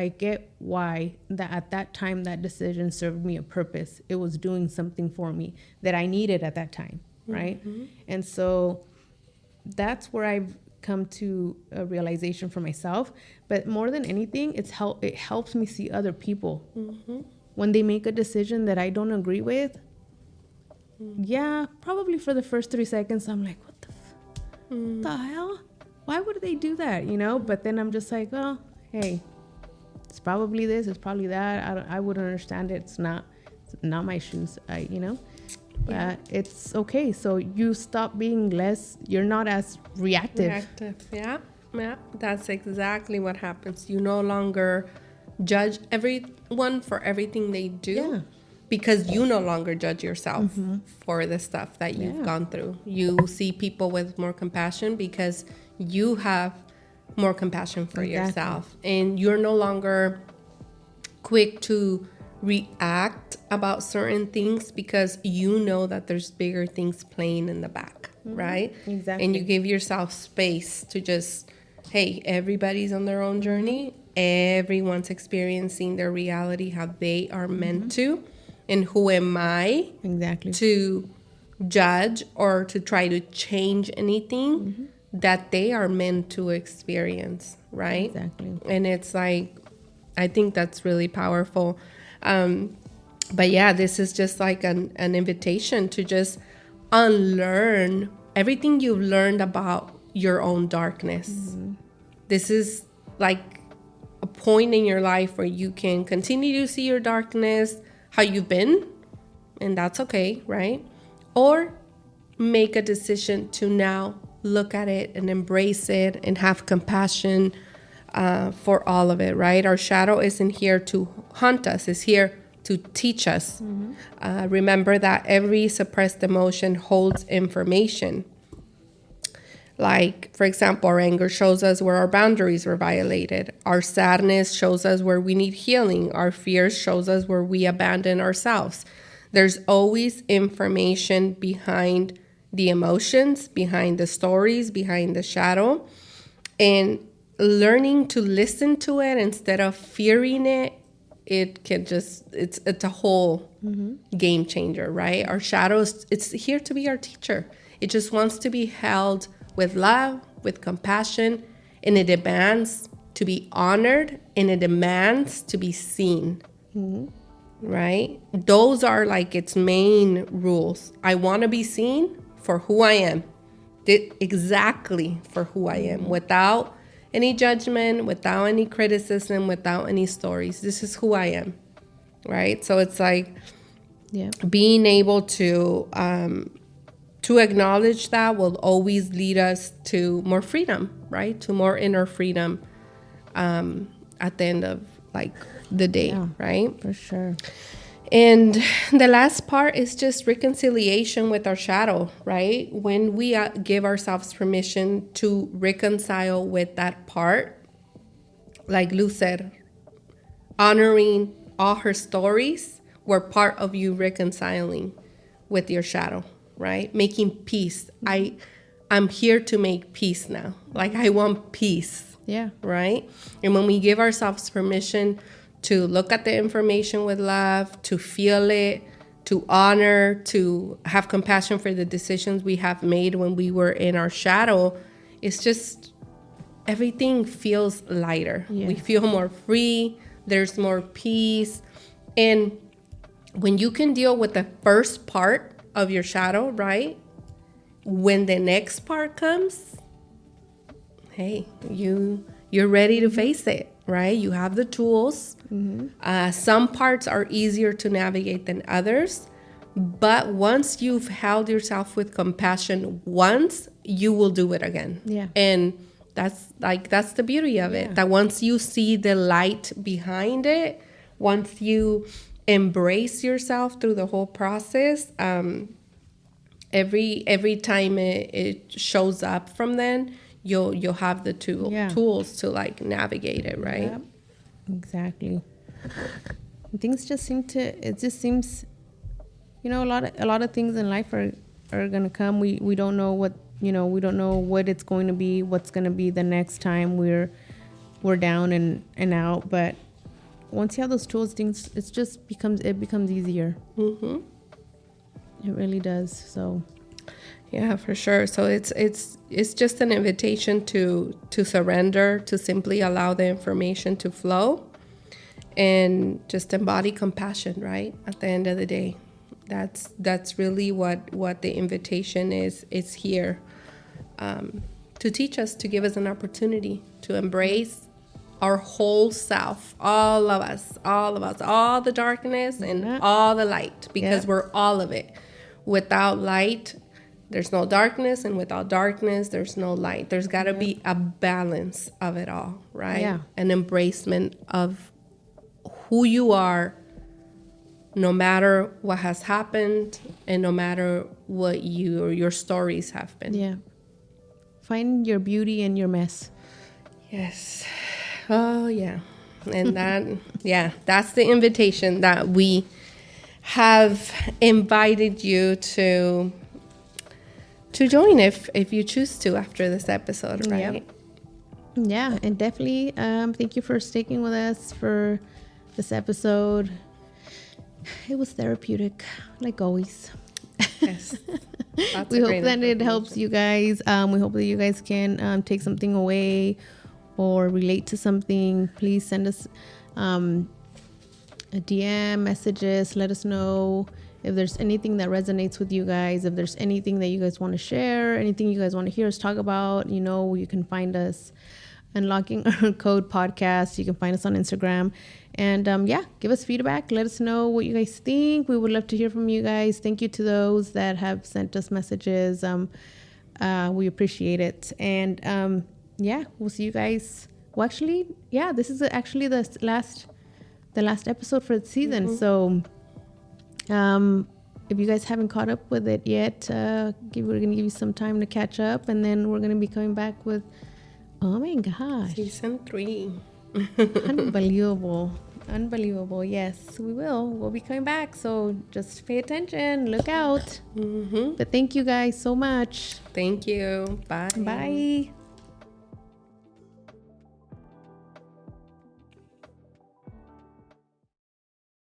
get why that at that time that decision served me a purpose. It was doing something for me that I needed at that time, right? And so that's where I've come to a realization for myself. But more than anything, it helps me see other people. When they make a decision that I don't agree with, yeah, probably for the first 3 seconds, I'm like, what the hell? Why would they do that? You know? But then I'm just like, oh, hey, it's probably this, it's probably that. I wouldn't understand it. It's not my shoes. But it's okay. So you stop being you're not as reactive. Yeah. That's exactly what happens. You no longer judge everyone for everything they do because you no longer judge yourself for the stuff that you've gone through. You see people with more compassion because you have more compassion for yourself, and you're no longer quick to react about certain things because you know that there's bigger things playing in the back, right? Exactly. And you give yourself space to just, hey, everybody's on their own journey. Everyone's experiencing their reality how they are meant to. And who am I to judge or to try to change anything that they are meant to experience, right? Exactly. And it's like, I think that's really powerful. But yeah, this is just like an invitation to just unlearn everything you've learned about your own darkness. This is like a point in your life where you can continue to see your darkness, how you've been, and that's okay, right? Or make a decision to now look at it and embrace it and have compassion for all of it, right? Our shadow isn't here to hunt us, it's here to teach us. Remember that every suppressed emotion holds information. Like, for example, our anger shows us where our boundaries were violated. Our sadness shows us where we need healing. Our fears shows us where we abandon ourselves. There's always information behind the emotions, behind the stories, behind the shadow. And learning to listen to it instead of fearing it, it can just, it's a whole game changer, right? Our shadows, it's here to be our teacher. It just wants to be held with love, with compassion, and it demands to be honored, and it demands to be seen, right? Those are like its main rules. I want to be seen for who I am, exactly for who I am, without any judgment, without any criticism, without any stories. This is who I am, right? So it's like being able to acknowledge that will always lead us to more freedom, right? To more inner freedom at the end of like the day, right? For sure. And the last part is just reconciliation with our shadow, right? When we give ourselves permission to reconcile with that part, like Lou said, honoring all her stories were part of you reconciling with your shadow, right? Making peace. I'm here to make peace now. Like, I want peace. Yeah. Right? And when we give ourselves permission to look at the information with love, to feel it, to honor, to have compassion for the decisions we have made when we were in our shadow, it's just everything feels lighter. Yeah. We feel more free. There's more peace. And when you can deal with the first part of your shadow, right? When the next part comes, hey, you're ready to face it, right? You have the tools. Some parts are easier to navigate than others. But once you've held yourself with compassion once, you will do it again. Yeah. And that's the beauty of it. That once you see the light behind it, once you embrace yourself through the whole process, every time it shows up from then, you'll have the tools to like navigate it, right? Yep. Exactly. Things just seems, a lot of things in life are gonna come. We don't know what we don't know what it's going to be, what's gonna be the next time we're down and out. But once you have those tools, things it becomes easier. It really does. So yeah, for sure. So it's just an invitation to surrender, to simply allow the information to flow, and just embody compassion, right? At the end of the day, that's really what the invitation is. It's here to teach us, to give us an opportunity to embrace our whole self, all of us, all the darkness and all the light, because we're all of it. Without light, there's no darkness, and without darkness, there's no light. There's got to be a balance of it all, right? Yeah. An embracement of who you are, no matter what has happened, and no matter what your stories have been. yeah, find your beauty in your mess. Yes. Oh, yeah. And that's the invitation that we have invited you to join if you choose to after this episode, right? Yep. Yeah, and definitely thank you for sticking with us for this episode. It was therapeutic, like always. Yes. We hope that it helps you guys. We hope that you guys can take something away or relate to something. Please send us a DM, messages. Let us know if there's anything that resonates with you guys, if there's anything that you guys want to share, anything you guys want to hear us talk about. You can find us Unlocking Our Code podcast. You can find us on Instagram. And give us feedback. Let us know what you guys think. We would love to hear from you guys. Thank you to those that have sent us messages. We appreciate it. And we'll see you guys. Well, actually, this is actually the last episode for the season. So if you guys haven't caught up with it yet, we're going to give you some time to catch up. And then we're going to be coming back with, oh my gosh, Season 3. Unbelievable. Yes, we will. We'll be coming back. So just pay attention. Look out. But thank you guys so much. Thank you. Bye. Bye.